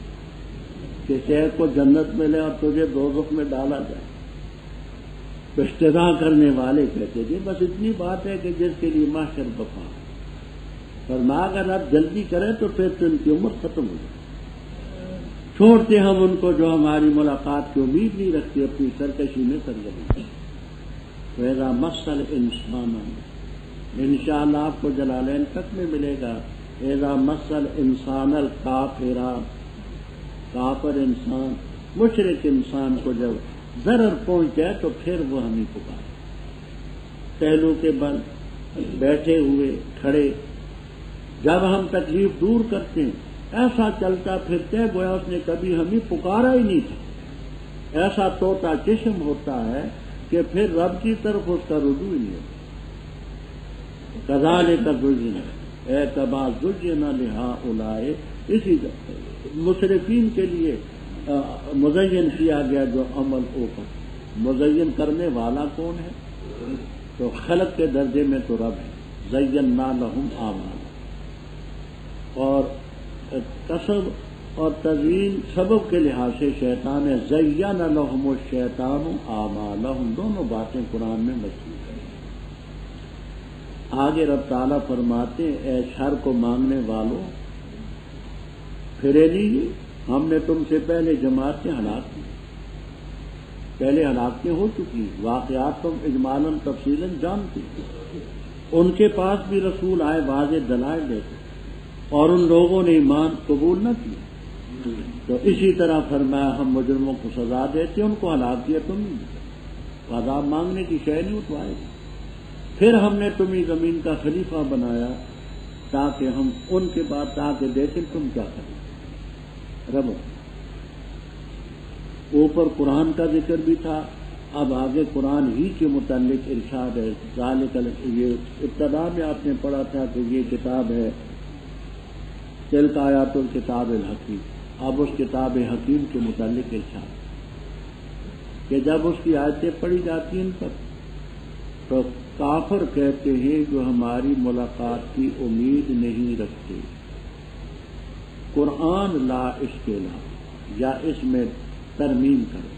کہ شیخ کو جنت ملے اور تجھے دوزخ میں ڈالا جائے۔ تو استدعا کرنے والے کہتے تھے بس اتنی بات ہے کہ جس کے لیے محشر بپا ہو، فرمایا اگر آپ جلدی کریں تو پھر تو ان کی عمر ختم ہو جائے۔ چھوڑتے ہم ان کو جو ہماری ملاقات کی امید نہیں رکھتی، اپنی سرکشی میں سرگرم۔ وَإِذَا مَسَّ الْإِنسَانَ، انشاءاللہ آپ کو جلالین تک میں ملے گا، اِذَا مَسَّ الْإِنسَانَ الْكَافِرَ، کافر انسان، مشرک انسان کو جب ضرر پہنچ جائے تو پھر وہ ہمیں پکارے، پہلو کے بل بیٹھے ہوئے کھڑے، جب ہم تکلیف دور کرتے ہیں ایسا چلتا پھرتے گویا اس نے کبھی ہمیں پکارا ہی نہیں تھا، ایسا طوطا چشم ہوتا ہے کہ پھر رب کی طرف اس کا رجوع ہی نہیں ہوتا۔ کذالک زُیِّنَ، اے تبا زُیِّنَ لِہَٰؤُلَاءِ، اسی مشرکین کے لیے مزین کیا گیا جو عمل اوپر، مزین کرنے والا کون ہے؟ تو خلق کے درجے میں تو رب ہے، زینا لہم اعمالہم، اور کسب اور تزیین سبب کے لحاظ سے شیطان ہے، زین لہم الشیطان اعمالہم، دونوں باتیں قرآن میں مذکور ہیں۔ آگے رب تعالیٰ فرماتے ہیں اے شر کو مانگنے والوں پھرے لیجیے، ہم نے تم سے پہلے جماعتیں ہلاک کی، پہلے ہلاکتیں ہو چکی، واقعات تم اجمالاً تفصیلاً جانتے، ان کے پاس بھی رسول آئے واضح دلائل دیتے اور ان لوگوں نے ایمان قبول نہ کیا، تو اسی طرح فرمایا ہم مجرموں کو سزا دیتے، ان کو ہلاک کیا تم نہیں، عذاب مانگنے کی شے نہیں اٹھوائے گی، پھر ہم نے تمہیں زمین کا خلیفہ بنایا تاکہ ہم ان کے بعد تاکہ دیکھیں تم کیا کریں۔ رب اوپر قرآن کا ذکر بھی تھا، اب آگے قرآن ہی کے متعلق ارشاد ہے، ذالک، یہ ابتدا میں آپ نے پڑھا تھا کہ یہ کتاب ہے تلک آیات الکتاب الحکیم، اب اس کتاب حکیم کے متعلق ارشاد کہ جب اس کی آیتیں پڑھی جاتی ہیں پر تو کافر کہتے ہیں جو ہماری ملاقات کی امید نہیں رکھتے، قرآن لا اس کے لا، یا اس میں ترمیم کرو۔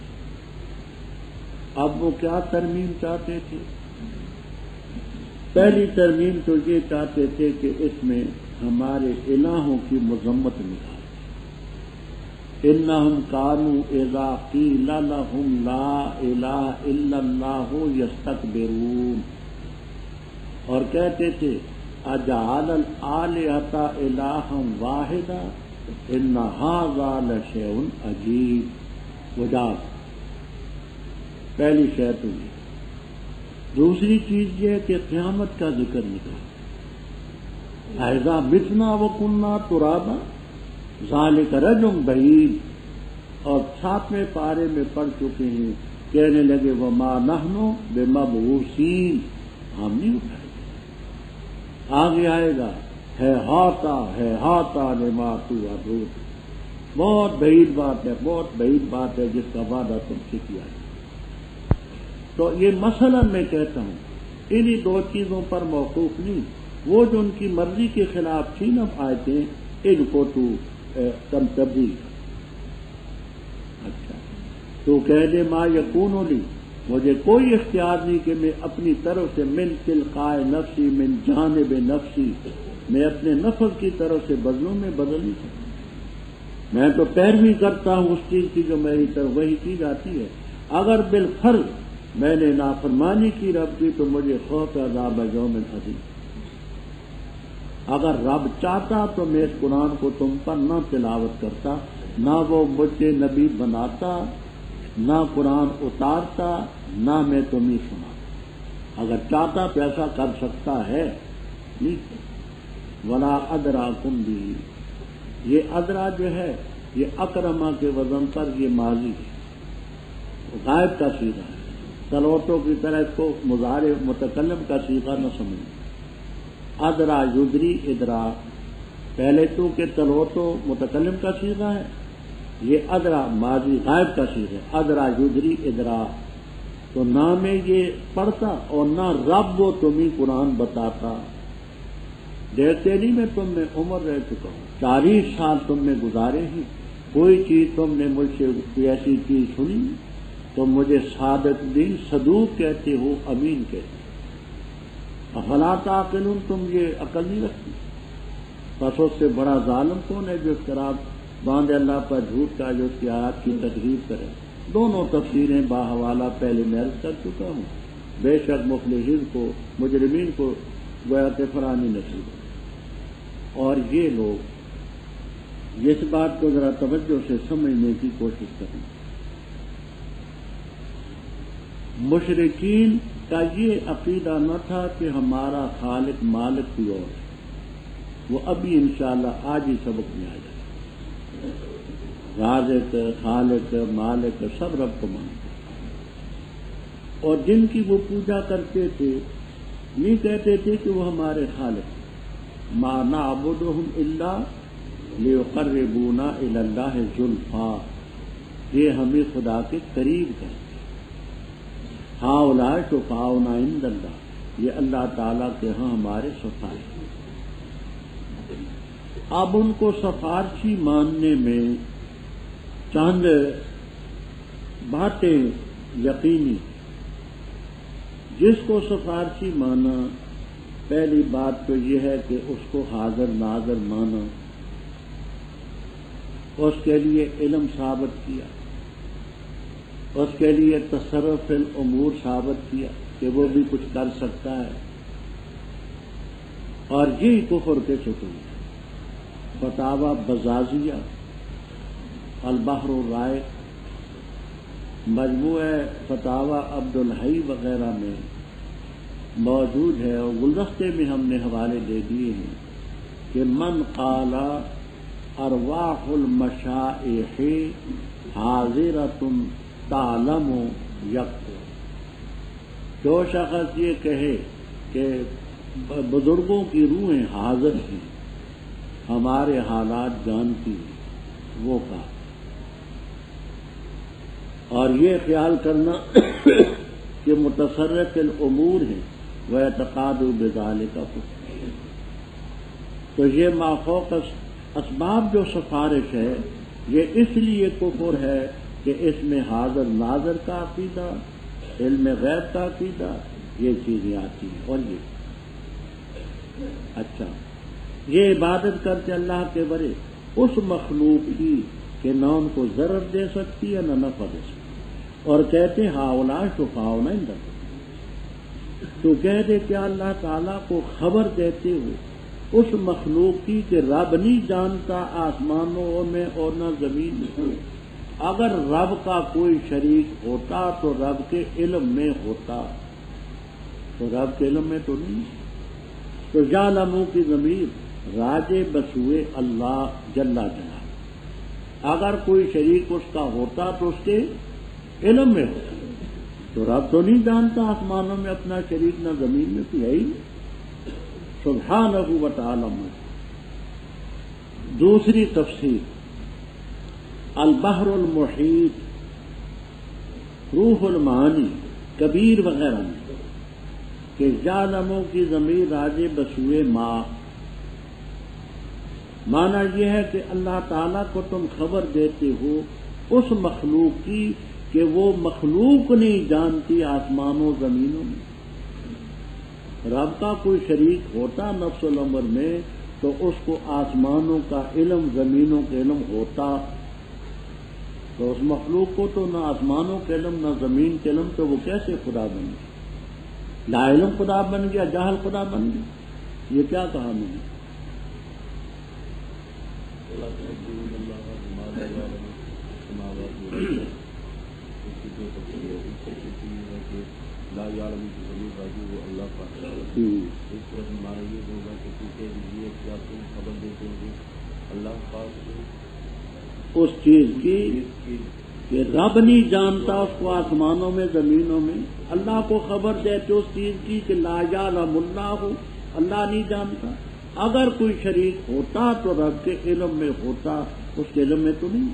اب وہ کیا ترمیم چاہتے تھے؟ پہلی ترمیم تو یہ چاہتے تھے کہ اس میں ہمارے الہوں کی مذمت نکال، انہم کانوا اذا قیل لہم لا الہ الا اللہ یستکبرون، اور کہتے تھے اجعل الآلہۃ الہا واحدا ان ھذا لشیء عجیب۔ وجاز پہلی شے تو یہ، دوسری چیز یہ کہ قیامت کا ذکر نکلا، ایذا متنا وکننا ترابا ذالک رجم بعید. اور 7ویں پارے میں پڑھ چکے ہیں، کہنے لگے وما نحن بمبعوثین، ہم نہیں اٹھائے گے. آگے آئے گا ہے ہاتا لما توعدون، بہت بعید بات ہے، بہت بعید بات ہے جس کا وعدہ تم سے کیا ہے. تو یہ مسئلہ میں کہتا ہوں انہی 2 چیزوں پر موقوف نہیں، وہ جو ان کی مرضی کے خلاف تھی نا آیتیں، ان کو تو کم تبدیل. اچھا تو کہہ دے ما یکون لی، مجھے کوئی اختیار نہیں کہ میں اپنی طرف سے من تلقائے نفسی من جانب نفسی، میں اپنے نفس کی طرف سے بدلوں میں بدل نہیں سکتا. میں تو پیروی کرتا ہوں اس چیز کی جو میری طرف وہی کی جاتی ہے. اگر بالفرض میں نے نافرمانی کی رب کی تو مجھے خوف عذاب یوم عظیم. اگر رب چاہتا تو میں اس قرآن کو تم پر نہ تلاوت کرتا، نہ وہ مجھے نبی بناتا، نہ قرآن اتارتا، نہ میں تمہیں سناتا. اگر چاہتا تو ایسا کر سکتا ہے. ولا ادراکم بھی، یہ ادرا جو ہے یہ اکرما کے وزن پر یہ ماضی ہے، غائب کا صیغہ ہے. تلوتوں کی طرح اس کو مضارع متکلم کا صیغہ نہ سمجھیں. ادرا یدری ادرا، پہلے تو کہ تلوتو متکلم کا صیغہ ہے، یہ ادرا ماضی غائب کا صیغہ ہے. ادرا یدری ادرا، تو نہ میں یہ پڑھتا اور نہ رب وہ تمہیں قرآن بتاتا. دیکھتے نہیں میں تم میں عمر رہ چکا ہوں، 40 سال تم نے گزارے ہیں، کوئی چیز تم نے مجھ سے کوئی ایسی چیز سنی. تم مجھے صادق دین صدوق کہتے ہو، امین کہتے ہو. افلا تعقلون، تم یہ عقل نہیں رکھتی. پس اس سے بڑا ظالم کون ہے جو اس طرح باندھے اللہ پر جھوٹ کا، جو اس کی آیات کی تکذیب کرے. دونوں تفسیریں باحوالہ پہلے میں عرض کر چکا ہوں. بے شک مفلحین کو، مجرمین کو گویا کہ فرانی نصیب ہے. اور یہ لوگ اس بات کو ذرا توجہ سے سمجھنے کی کوشش کریں. مشرکین کا یہ عقیدہ نہ تھا کہ ہمارا خالق مالک کوئی اور ہے. وہ ابھی انشاءاللہ آج ہی سبق میں آ جائے. رازق، خالق، مالک سب رب کو مانتے، اور جن کی وہ پوجا کرتے تھے یہ کہتے تھے کہ وہ ہمارے خالق. ما نعبدهم الا لیقربونا الی اللہ زلفا، یہ ہمیں خدا کے قریب کرتے. ہؤلاء شفاعنا عند اللہ، یہ اللہ تعالیٰ کے ہاں ہمارے سفارش. اب ان کو سفارشی ماننے میں چند باتیں یقینی. جس کو سفارشی مانا، پہلی بات تو یہ ہے کہ اس کو حاضر ناظر مانا، اس کے لیے علم ثابت کیا، اس کے لیے تصرف الامور ثابت کیا کہ وہ بھی کچھ کر سکتا ہے. اور یہی کفر کے ستون. فتاوی بزازیہ، البحر الرائق، مجموعہ فتاوی عبدالحی وغیرہ میں موجود ہے، اور گلدستے میں ہم نے حوالے دے دیے ہیں کہ من قال ارواح المشائخ حاضرۃ تعلم یکفر، جو شخص یہ کہے کہ بزرگوں کی روحیں حاضر ہیں، ہمارے حالات جانتی ہیں، وہ کہا. اور یہ خیال کرنا کہ متصرف الامور ہیں وہ اعتقاد بذالک کفر. تو یہ مافوق اسباب جو سفارش ہے یہ اس لیے کفر ہے کہ اس میں حاضر ناظر کا عقیدہ، علم غیب کا عقیدہ، یہ چیزیں آتی ہیں. اور یہ اچھا یہ عبادت کرتے اللہ کے برے اس مخلوق کی کہ نہ ان کو ضرر دے سکتی ہے نہ نفع دے سکتی. اور کہتے ہؤلاء شفاعنا عند اللہ، تو کہہ دے کہ اللہ تعالیٰ کو خبر دیتے ہو اس مخلوق کی کہ رب نہیں جانتا آسمانوں میں اور نہ زمین میں. اگر رب کا کوئی شریک ہوتا تو رب کے علم میں ہوتا، تو رب کے علم میں تو نہیں. تو یعلمو کی ضمیر راجع بسوئے اللہ جل جلالہ، اگر کوئی شریک اس کا ہوتا تو اس کے علم میں ہوتا، تو رب تو نہیں جانتا آسمانوں میں اپنا شریک نہ زمین میں کوئی ہے ہی سبحانہ و تعالی۔ دوسری تفسیر البحر المحیط، روح المعانی کبیر وغیرہ میں کہ یعلمو کی ضمیر راجع بسوئے ما، مانا یہ ہے کہ اللہ تعالیٰ کو تم خبر دیتے ہو اس مخلوق کی کہ وہ مخلوق نہیں جانتی آسمانوں زمینوں میں۔ رب کا کوئی شریک ہوتا نفس الامر میں تو اس کو آسمانوں کا علم زمینوں کا علم ہوتا، تو اس مخلوق کو تو نہ آسمانوں کا علم نہ زمین کا علم، تو وہ کیسے خدا بن گیا؟ لا علم خدا بن گیا، جاہل خدا بن گیا، یہ کیا کہا میں نے؟
لا یعلم کی ضمیر راجع وہ اللہ کا اس طرح ہمارا یہ ہوگا کہ پوچھے دیجیے کیا تم خبر دیتے ہو اللہ پاک
اس چیز کی کہ رب نہیں جانتا اس کو آسمانوں میں زمینوں میں، اللہ کو خبر دیتے اس چیز کی کہ لا یعلم اللہ ہو، اللہ نہیں جانتا۔ اگر کوئی شریک ہوتا تو رب کے علم میں ہوتا، اس کے علم میں تو نہیں۔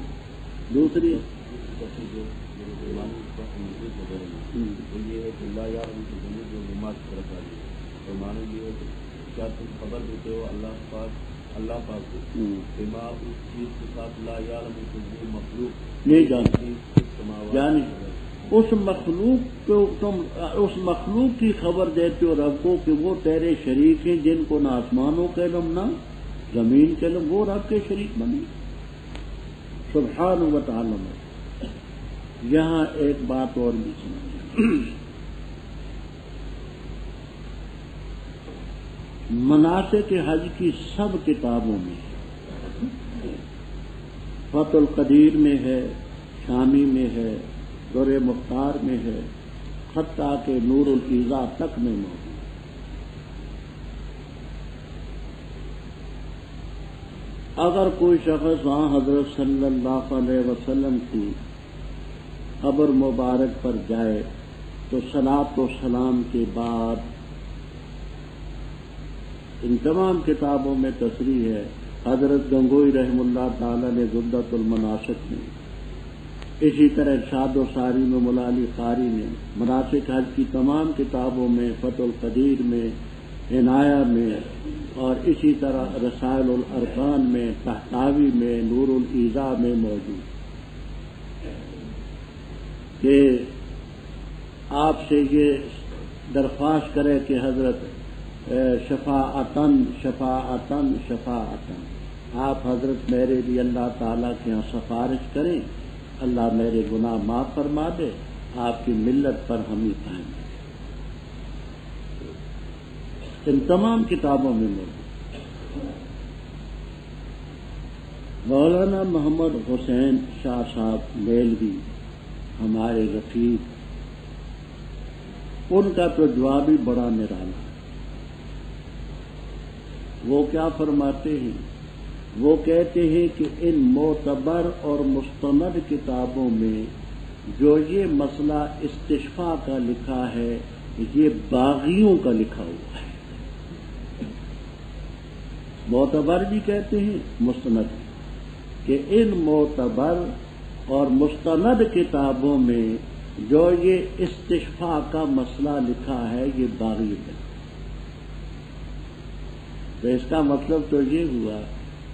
دوسری
تو یہ ہے کہ لا یعلم کی ضمیر جو نماز کی طرف آ رہی ہے، تو معنی یہ ہے کہ کیا تم خبر دیتے ہو اللہ پاک کو بما اس چیز کے ساتھ لا یعلم کی ضمیر مخلوق
نہیں جانتی، یعنی اس مخلوق کو تم اس مخلوق کی خبر دیتے ہو رب کو کہ وہ تیرے شریک ہیں جن کو نہ آسمانوں کا علم نہ زمین کا علم، وہ رب کے شریک بنے سبحانہ و تعالی۔ یہاں ایک بات اور بھی سمجھ، مناسک حج کی سب کتابوں میں فتح القدیر میں ہے، شامی میں ہے، در مختار میں ہے، حتیٰ کہ نور الایضاح تک میں موجود۔ اگر کوئی شخص وہاں حضرت صلی اللہ علیہ وسلم کی قبر مبارک پر جائے تو صلاۃ و سلام کے بعد ان تمام کتابوں میں تصریح ہے، حضرت گنگوئی رحم اللہ تعالی نے زبدۃ المناسک میں، اسی طرح ارشاد و ساری میں مولا علی قاری نے، مناسک حج کی تمام کتابوں میں، فتح القدیر میں، عنایہ میں، اور اسی طرح رسائل الارکان میں، تحتاوی میں، نور الایضاح میں موجود کہ آپ سے یہ درخواست کرے کہ حضرت شفاعتن شفاعتن شفاعتن، آپ حضرت میرے لیے اللہ تعالیٰ کے ہاں سفارش کریں، اللہ میرے گناہ معاف فرما دے، آپ کی ملت پر ہم ہی قائم ہیں۔ ان تمام کتابوں میں موجود۔ مولانا محمد حسین شاہ صاحب میلوی ہمارے رفیق، ان کا تو جواب ہی بڑا نرالا ہے۔ وہ کیا فرماتے ہیں؟ وہ کہتے ہیں کہ ان معتبر اور مستند کتابوں میں جو یہ مسئلہ استشفاء کا لکھا ہے، یہ باغیوں کا لکھا ہوا ہے۔ معتبر بھی کہتے ہیں، مستند، کہ ان معتبر اور مستند کتابوں میں جو یہ استشفاء کا مسئلہ لکھا ہے، یہ باغی ہے۔ تو اس کا مطلب تو یہ ہوا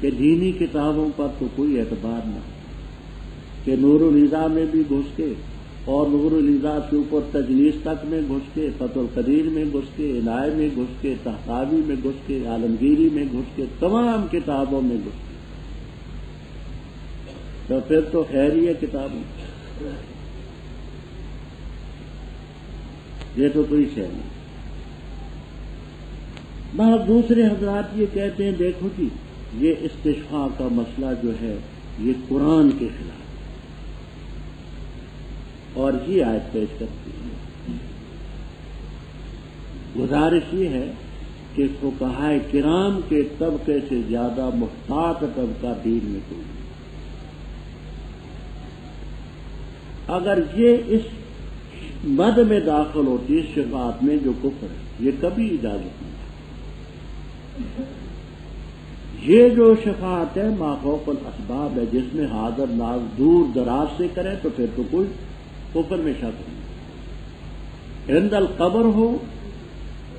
کہ دینی کتابوں پر تو کوئی اعتبار نہ، کہ نور الایضاح میں بھی گھس کے، اور نور الایضاح کے اوپر تجلیس تک میں گھس کے، فتح القدیر میں گھس کے، عنایہ میں گھس کے، تحتاوی میں گھس کے، عالمگیری میں گھس کے، تمام کتابوں میں گھس کے، تو پھر تو خیر ہی ہے کتابوں، یہ تو کوئی شے نہیں۔ بعض دوسرے حضرات یہ کہتے ہیں دیکھو جی، یہ استشفاء کا مسئلہ جو ہے یہ قرآن کے خلاف، اور یہ آیت پیش کرتی ہے۔ گزارش یہ ہے کہ فقہائے کرام کے طبقے سے زیادہ محتاط طبقہ دین میں کوئی نہیں۔ اگر یہ اس مد میں داخل ہوتی اس شفاعت میں جو کفر ہے، یہ کبھی اجازت نہیں ہے۔ یہ جو شفاعت ہے مافوق الاسباب ہے، جس میں حاضر ناز دور دراز سے کرے تو پھر تو کوئی کفر میں شک نہیں۔ عند القبر ہو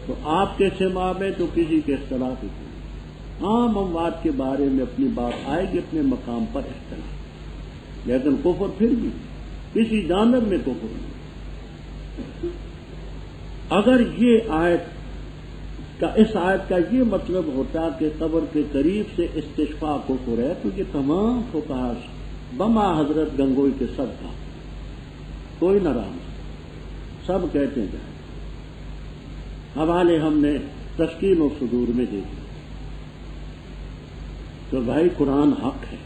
تو آپ کے سما میں تو کسی کے اختلاف ہی نہیں، عام اموات کے بارے میں اپنی بات آئے گی، اپنے مقام پر اختلاف، لیکن کفر پھر بھی کسی جانب میں کفر نہیں۔ اگر یہ اس آیت کا یہ مطلب ہوتا کہ قبر کے قریب سے استشفاء کفر ہے تو یہ تمام فقہا بما حضرت گنگوئی کے سب کا کوئی نہ رہا، سب کہتے ہیں۔ حوالے ہم نے تشکیل و صدور میں دیکھے تو بھائی قرآن حق ہے،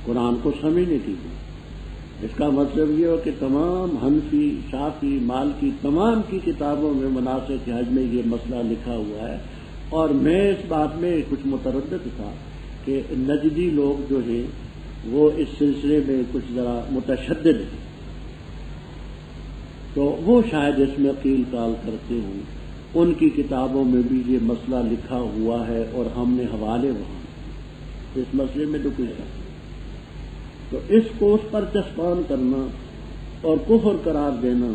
قرآن کو سمجھنے کیجیے۔ اس کا مطلب یہ ہو کہ تمام حنفی، شافعی، مالکی تمام کی کتابوں میں مناسک حج میں یہ مسئلہ لکھا ہوا ہے، اور میں اس بات میں کچھ متردد تھا کہ نجدی لوگ جو ہیں وہ اس سلسلے میں کچھ ذرا متشدد ہیں، تو وہ شاید اس میں قیل قال کرتے ہوں، ان کی کتابوں میں بھی یہ مسئلہ لکھا ہوا ہے اور ہم نے حوالے وہاں، اس مسئلے میں تو کوئی شک نہیں۔ تو اس کو اس پر چسپان کرنا اور کفر قرار دینا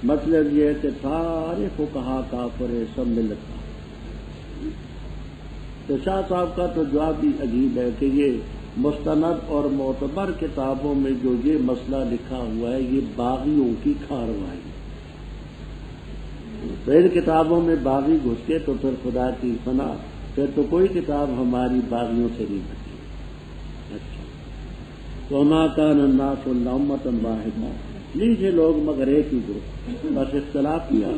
مطلب یہ ہے کہ سارے فقہا کافر ہے، سب ملت کافر۔ تو شاہ صاحب کا تو جواب بھی عجیب ہے کہ یہ مستند اور معتبر کتابوں میں جو یہ مسئلہ لکھا ہوا ہے یہ باغیوں کی کارروائی ہے۔ ان کتابوں میں باغی گھس کے تو پھر خدا کی پناہ، پھر تو کوئی کتاب ہماری باغیوں سے نہیں بچی۔ اچھا، وما كان الناس الا امة واحدة، لیجیے لوگ مگر ایک ہی گروہ، بس اختلاف کیا۔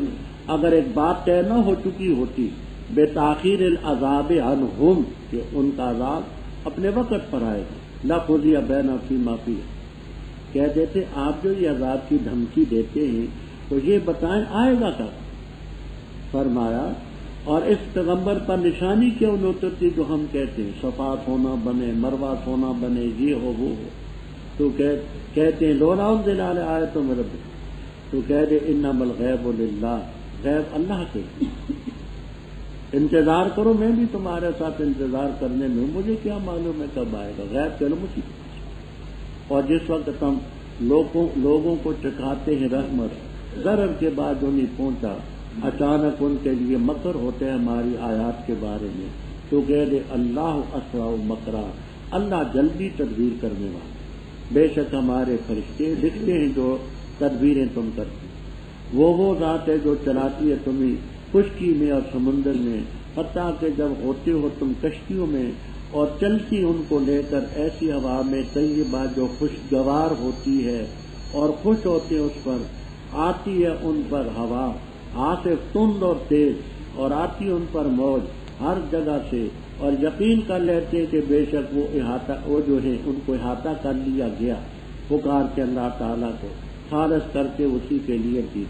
اگر ایک بات طے نہ ہو چکی ہوتی بے تاخیر العذاب عنہم کہ ان کا عذاب اپنے وقت پر آئے گا، لقضی بینہم فیما فیہ، کہتے تھے آپ جو یہ عذاب کی دھمکی دیتے ہیں تو یہ بتائیں آئے گا کب؟ فرمایا اور اس پیغمبر پر نشانی کیوں نہیں اترتی جو ہم کہتے ہیں صفات ہونا بنے، مروہ ہونا بنے، یہ ہو وہ ہو، تو کہتے ہیں لولا انزل علی آیۃ من ربک، تو کہہ دے انما الغیب للہ، غیب اللہ کے، انتظار کرو، میں بھی تمہارے ساتھ انتظار کرنے میں، مجھے کیا معلوم ہے کب آئے گا، غیب چلو مجھے۔ اور جس وقت ہم لوگوں کو چکھاتے ہیں رحمت، ضرر کے بعد جو نہیں پہنچا، اچانک ان کے لیے مکر ہوتے ہیں ہماری آیات کے بارے میں، تو کہہ دے اللہ اسرع مکرا، اللہ جلدی تدبیر کرنے والا، بے شک ہمارے فرشتے لکھتے ہیں جو تدبیریں تم کرتی، وہ ذات ہے جو چلاتی ہے تمہیں خشکی میں اور سمندر میں، حتیٰ کہ جب ہوتے ہو تم کشتیوں میں اور چلتی ان کو لے کر ایسی ہوا میں طیبہ جو خوشگوار ہوتی ہے اور خوش ہوتے ہیں اس پر، آتی ہے ان پر ہوا آصف تند اور تیز، اور آتی ان پر موج ہر جگہ سے، اور یقین کر لیتے کہ بے شک وہ جو ہے ان کو احاطہ کر لیا گیا، پکار کے اللہ تعالیٰ کو خالص کر کے اسی کے لیے دی،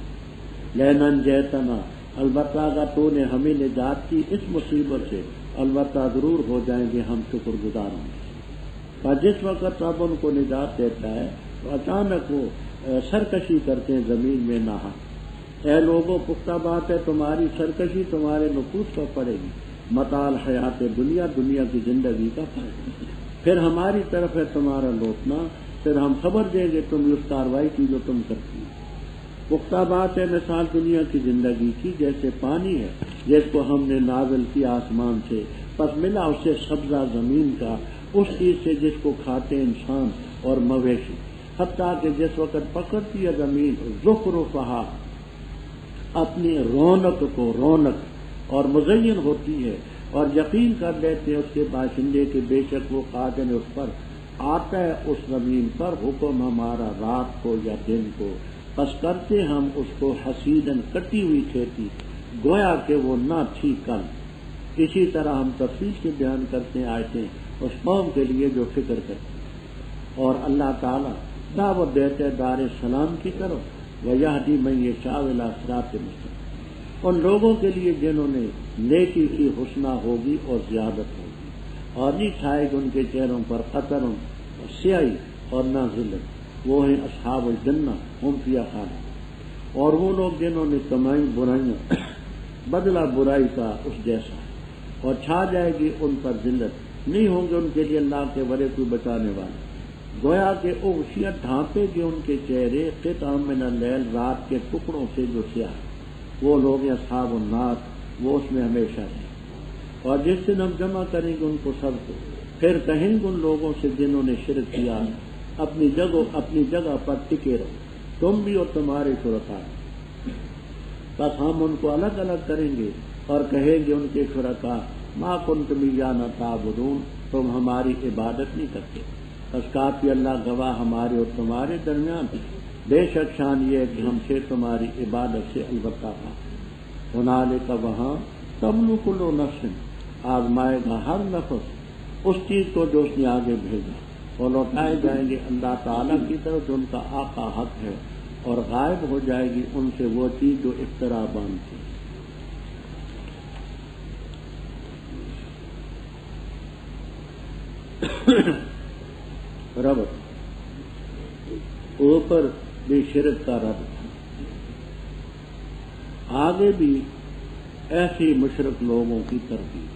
لینن جیتنا، البتہ اگر تو نے ہمیں نجات کی اس مصیبت سے، البتہ ضرور ہو جائیں گے ہم شکر گزار ہوں گے۔ اور جس وقت رب ان کو نجات دیتا ہے تو اچانک وہ سرکشی کرتے ہیں زمین میں نہا، اے لوگوں پختہ بات ہے تمہاری سرکشی تمہارے نفوس پر پڑے گی، متاع حیات دنیا، دنیا کی زندگی کا فائدہ، پھر ہماری طرف ہے تمہارا لوٹنا، پھر ہم خبر دیں گے تم اس کاروائی کی جو تم کرتی ہو۔ پختہ بات ہے مثال دنیا کی زندگی کی جیسے پانی ہے جس کو ہم نے نازل کیا آسمان سے، پس ملا اس سے سبزہ زمین کا، اس چیز سے جس کو کھاتے انسان اور مویشی، حتیٰ کہ جس وقت پکڑتی ہے زمین زخرفہا، اپنی رونق کو رونق اور مزین ہوتی ہے، اور یقین کر لیتے ہیں اس کے باشندے کے بے شک وہ قادر اس پر، آتا ہے اس زمین پر حکم ہمارا رات کو یا دن کو، پس کرتے ہم اس کو حسیدن کٹی ہوئی کھیتی، گویا کہ وہ نہ تھی کل۔ اسی طرح ہم تفصیل سے بیان کرتے ہیں آیتیں اس قوم کے لیے جو فکر کرتے، اور اللہ تعالیٰ دعوت دیتے دار سلام کی طرف، وَيَهْدِي مَن يَشَاءُ إِلَىٰ صِرَاطٍ مُسْتَقِيمٍ، ان لوگوں کے لیے جنہوں نے نیکی کی حسنہ ہوگی اور زیادت ہوگی، اور نہیں چھائے گی ان کے چہروں پر قطر سیاہی اور نہ ذلت، وہ ہیں اصحاب الجنہ ہم فیہا خالدون۔ اور وہ لوگ جنہوں نے کمائی برائیاں، بدلہ برائی کا اس جیسا، اور چھا جائے گی ان پر ذلت، نہیں ہوں گے ان کے لیے اللہ کے ورے کوئی بچانے والے۔ گویا کہ اغشیت ڈھانپے گی ان کے چہرے قطع من اللیل، رات کے ٹکڑوں سے جو سیاہ، وہ لوگ ہیں اصحاب النار، وہ اس میں ہمیشہ رہیں۔ اور جس دن ہم جمع کریں گے ان کو سب کو، پھر کہیں گے ان لوگوں سے جنہوں نے شرک کیا، اپنی جگہ پر ٹکے رہو، تم بھی اور تمہارے شرکاء۔ بس ہم ان کو الگ الگ کریں گے اور کہیں گے ان کے شرکاء ما کنتم ایانا تعبدون، تم ہماری عبادت نہیں کرتے۔ بس کافی اللہ گواہ ہمارے اور تمہارے درمیان، بے شک شان یہ ہے کہ ہم سے تمہاری عبادت سے البتہ تھا۔ ہنالک وہاں تبلو کل نفس، آزمائے گا ہر نفس اس چیز کو جو اس نے آگے بھیجا، اور لوٹائے جائیں گے اللہ تعالیٰ کی طرف جو ان کا آقا حق ہے، اور غائب ہو جائے گی ان سے وہ چیز جو افترا باندھتی۔ ربط اوپر بھی شرک کا رب تھا، آگے بھی ایسی مشرک لوگوں کی تربیت۔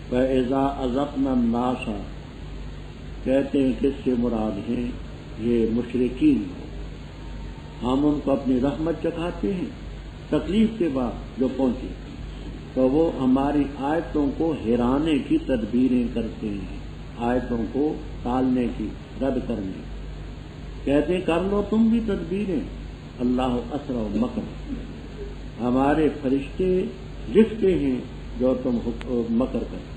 فَإِذَا أَذَقْنَا النَّاسَ، کہتے ہیں کس سے مراد ہیں یہ مشرکین لوگ، ہم ان کو اپنی رحمت چکھاتے ہیں تکلیف کے بعد جو پہنچے، تو وہ ہماری آیتوں کو ہرانے کی تدبیریں کرتے ہیں، آیتوں کو ٹالنے کی، رد کرنے کی۔ کہتے کر لو تم بھی تدبیریں، اللہ اسرع مکر، ہمارے فرشتے لکھتے ہیں جو تم مکر کرتے۔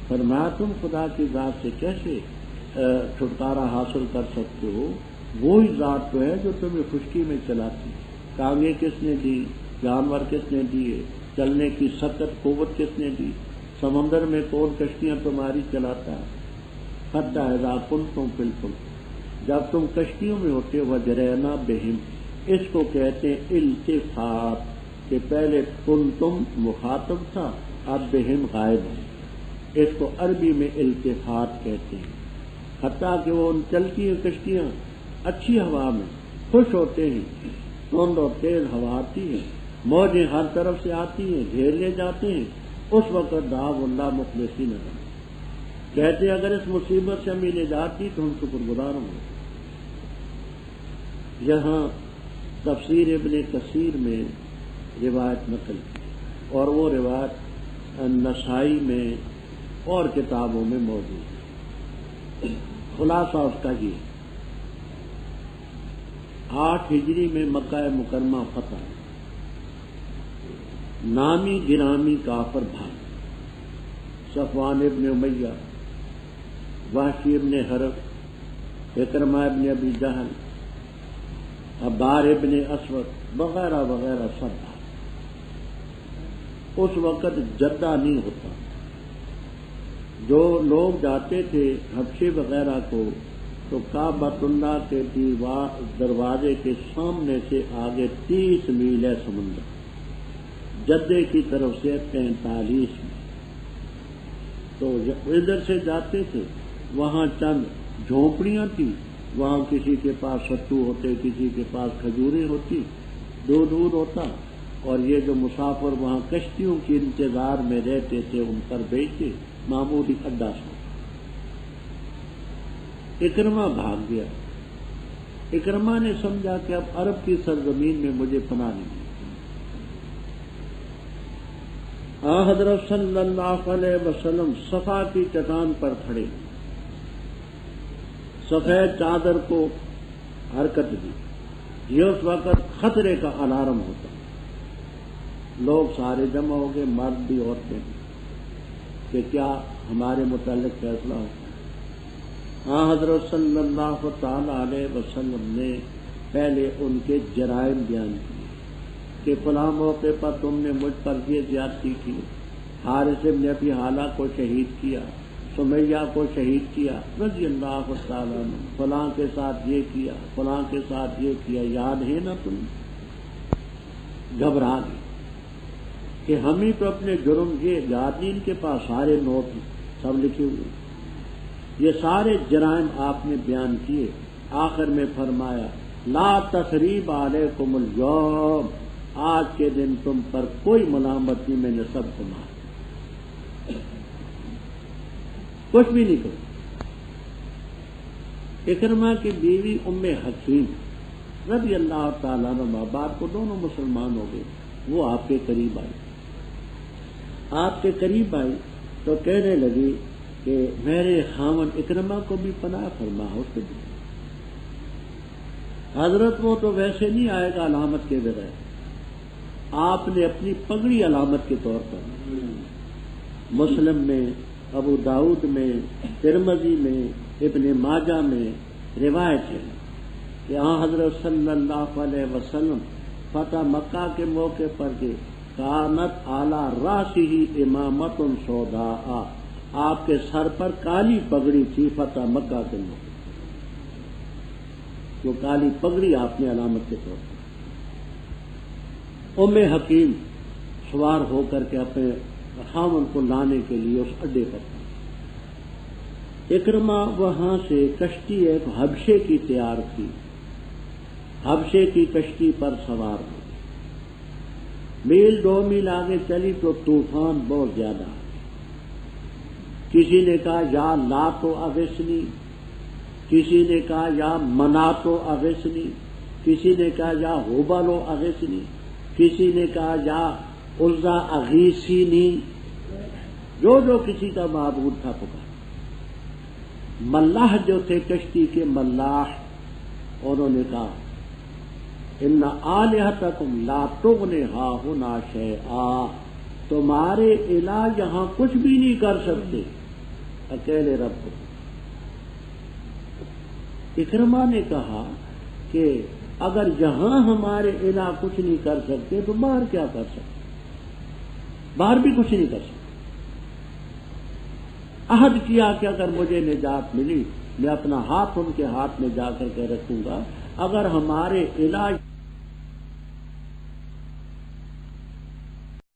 فرمایا تم خدا کی ذات سے کیسے چھٹکارا حاصل کر سکتے ہو؟ وہی ذات تو ہے جو تمہیں خشکی میں چلاتی، ٹانگیں کس نے دی، جانور کس نے دیے، چلنے کی سخت قوت کس نے دی، سمندر میں کون کشتیاں تمہاری چلاتا ہے۔ حتی اذا کنتم فی الفلک، جب تم کشتیوں میں ہوتے، وجرینا بہم، اس کو کہتے ہیں التفات، کہ پہلے کنتم مخاطب تھا، اب بہم غائب ہے، اس کو عربی میں التفات کہتے ہیں۔ حتیٰ کہ وہ چلتی ہیں کشتیاں اچھی ہوا میں، خوش ہوتے ہیں، تند اور تیز ہوا آتی ہے، موجیں ہر طرف سے آتی ہیں، گھیر لے جاتے ہیں، اس وقت دعو اللہ مخلصین لہ، کہتے اگر اس مصیبت سے ہمیں نجات دی تو ہم شکر گزار ہوں گے۔ یہاں تفسیر ابن کثیر میں روایت نقل کی، اور وہ روایت نسائی میں اور کتابوں میں موجود ہے۔ خلاصہ اس کا یہ 8 ہجری میں مکہ مکرمہ فتح، نامی گرامی کافر بھائی صفوان ابن امیہ، وحشی ابن حرب، اکرمہ ابن ابی جہل، عبار ابن اسود وغیرہ وغیرہ سب بھائی۔ اس وقت جدہ نہیں ہوتا، جو لوگ جاتے تھے حبشے وغیرہ کو تو کعبۃ اللہ کے دروازے کے سامنے سے آگے 30 میل ہے سمندر، جدے کی طرف سے 45 میل، تو ادھر سے جاتے تھے، وہاں چند جھونپڑیاں تھیں، وہاں کسی کے پاس ستو ہوتے، کسی کے پاس کھجوریں ہوتی، دودھ ہوتا، اور یہ جو مسافر وہاں کشتیوں کے انتظار میں رہتے تھے ان پر بیچتے، معمولی اڈا سا۔ اکرمہ بھاگ گیا، اکرمہ نے سمجھا کہ اب عرب کی سرزمین میں مجھے پناہ نہیں۔ حضرت صلی اللہ علیہ وسلم صفا کی چٹان پر کھڑے، سفید چادر کو حرکت دی، یہ اس وقت خطرے کا الارم ہوتا، لوگ سارے جمع ہو گئے، مرد بھی عورتیں بھی، کہ کیا ہمارے متعلق فیصلہ ہوتا ہے۔ حضرت صلی اللہ تعالی علیہ وسلم نے پہلے ان کے جرائم بیان کیے کہ فلاں موقع پر تم نے مجھ پر یہ زیادتی کی، حارث ابن ابی حالہ کو شہید کیا، سمیہ کو شہید کیا رضی اللہ تعالیٰ عنہ، فلاں کے ساتھ یہ کیا، فلاں کے ساتھ یہ کیا، یاد ہے نا تم؟ گھبرا گئے کہ ہم ہی تو اپنے جرم یہ یادین کے پاس سارے نوٹ سب لکھے ہوئے، یہ سارے جرائم آپ نے بیان کیے، آخر میں فرمایا لا تثریب علیکم اليوم، آج کے دن تم پر کوئی ملامت نہیں، میں نے سب کو معاف، کچھ بھی نہیں کروں۔ اکرمہ کی بیوی ام حکیم رضی اللہ تعالیٰ عنہ، باپ کو دونوں مسلمان ہو گئے، وہ آپ کے قریب آئی، آپ کے قریب آئی تو کہنے لگی کہ میرے خاوند اکرمہ کو بھی پناہ فرما، اس کو بھی حضرت وہ تو ویسے نہیں آئے گا علامت کے بغیر، آپ نے اپنی پگڑی علامت کے طور پر، مسلم میں، ابو داؤد میں، ترمذی میں، ابن ماجہ میں روایت ہے کہ حضرت صلی اللہ علیہ وسلم فتح مکہ کے موقع پر کہ کانت اعلی راسہ امامۃ سوداء، آپ کے سر پر کالی پگڑی تھی فتح مکہ کے موقع، وہ کالی پگڑی آپ نے علامت کے طور پر۔ ام حکیم سوار ہو کر کے اپنے خاوند کو لانے کے لیے اس اڈے پر، اکرمہ وہاں سے کشتی ایک حبشے کی تیار تھی، حبشے کی کشتی پر سوار ہو، میل 2 میل آگے چلی تو طوفان بہت زیادہ، کسی نے کہا یا لاتو اغثنی، کسی نے کہا یا مناتو اغثنی، کسی نے کہا یا ہوبلو اغثنی، کسی نے کہا یا عزا اغیثنی، جو جو کسی کا معبود تھا پکارا۔ ملاح جو تھے کشتی کے ملاح، انہوں نے کہا ان آلہتکم لا تغنی ہاہنا شیئا، تمہارے الہ یہاں کچھ بھی نہیں کر سکتے، اکیلے رب کو۔ اکرمہ نے کہا کہ اگر یہاں ہمارے الہ کچھ نہیں کر سکتے تو باہر کیا کر سکتے، باہر بھی کچھ نہیں کر سکتے۔ عہد کیا کہ اگر مجھے نجات ملی میں اپنا ہاتھ ان کے ہاتھ میں جا کر کے رکھوں گا، اگر ہمارے الہ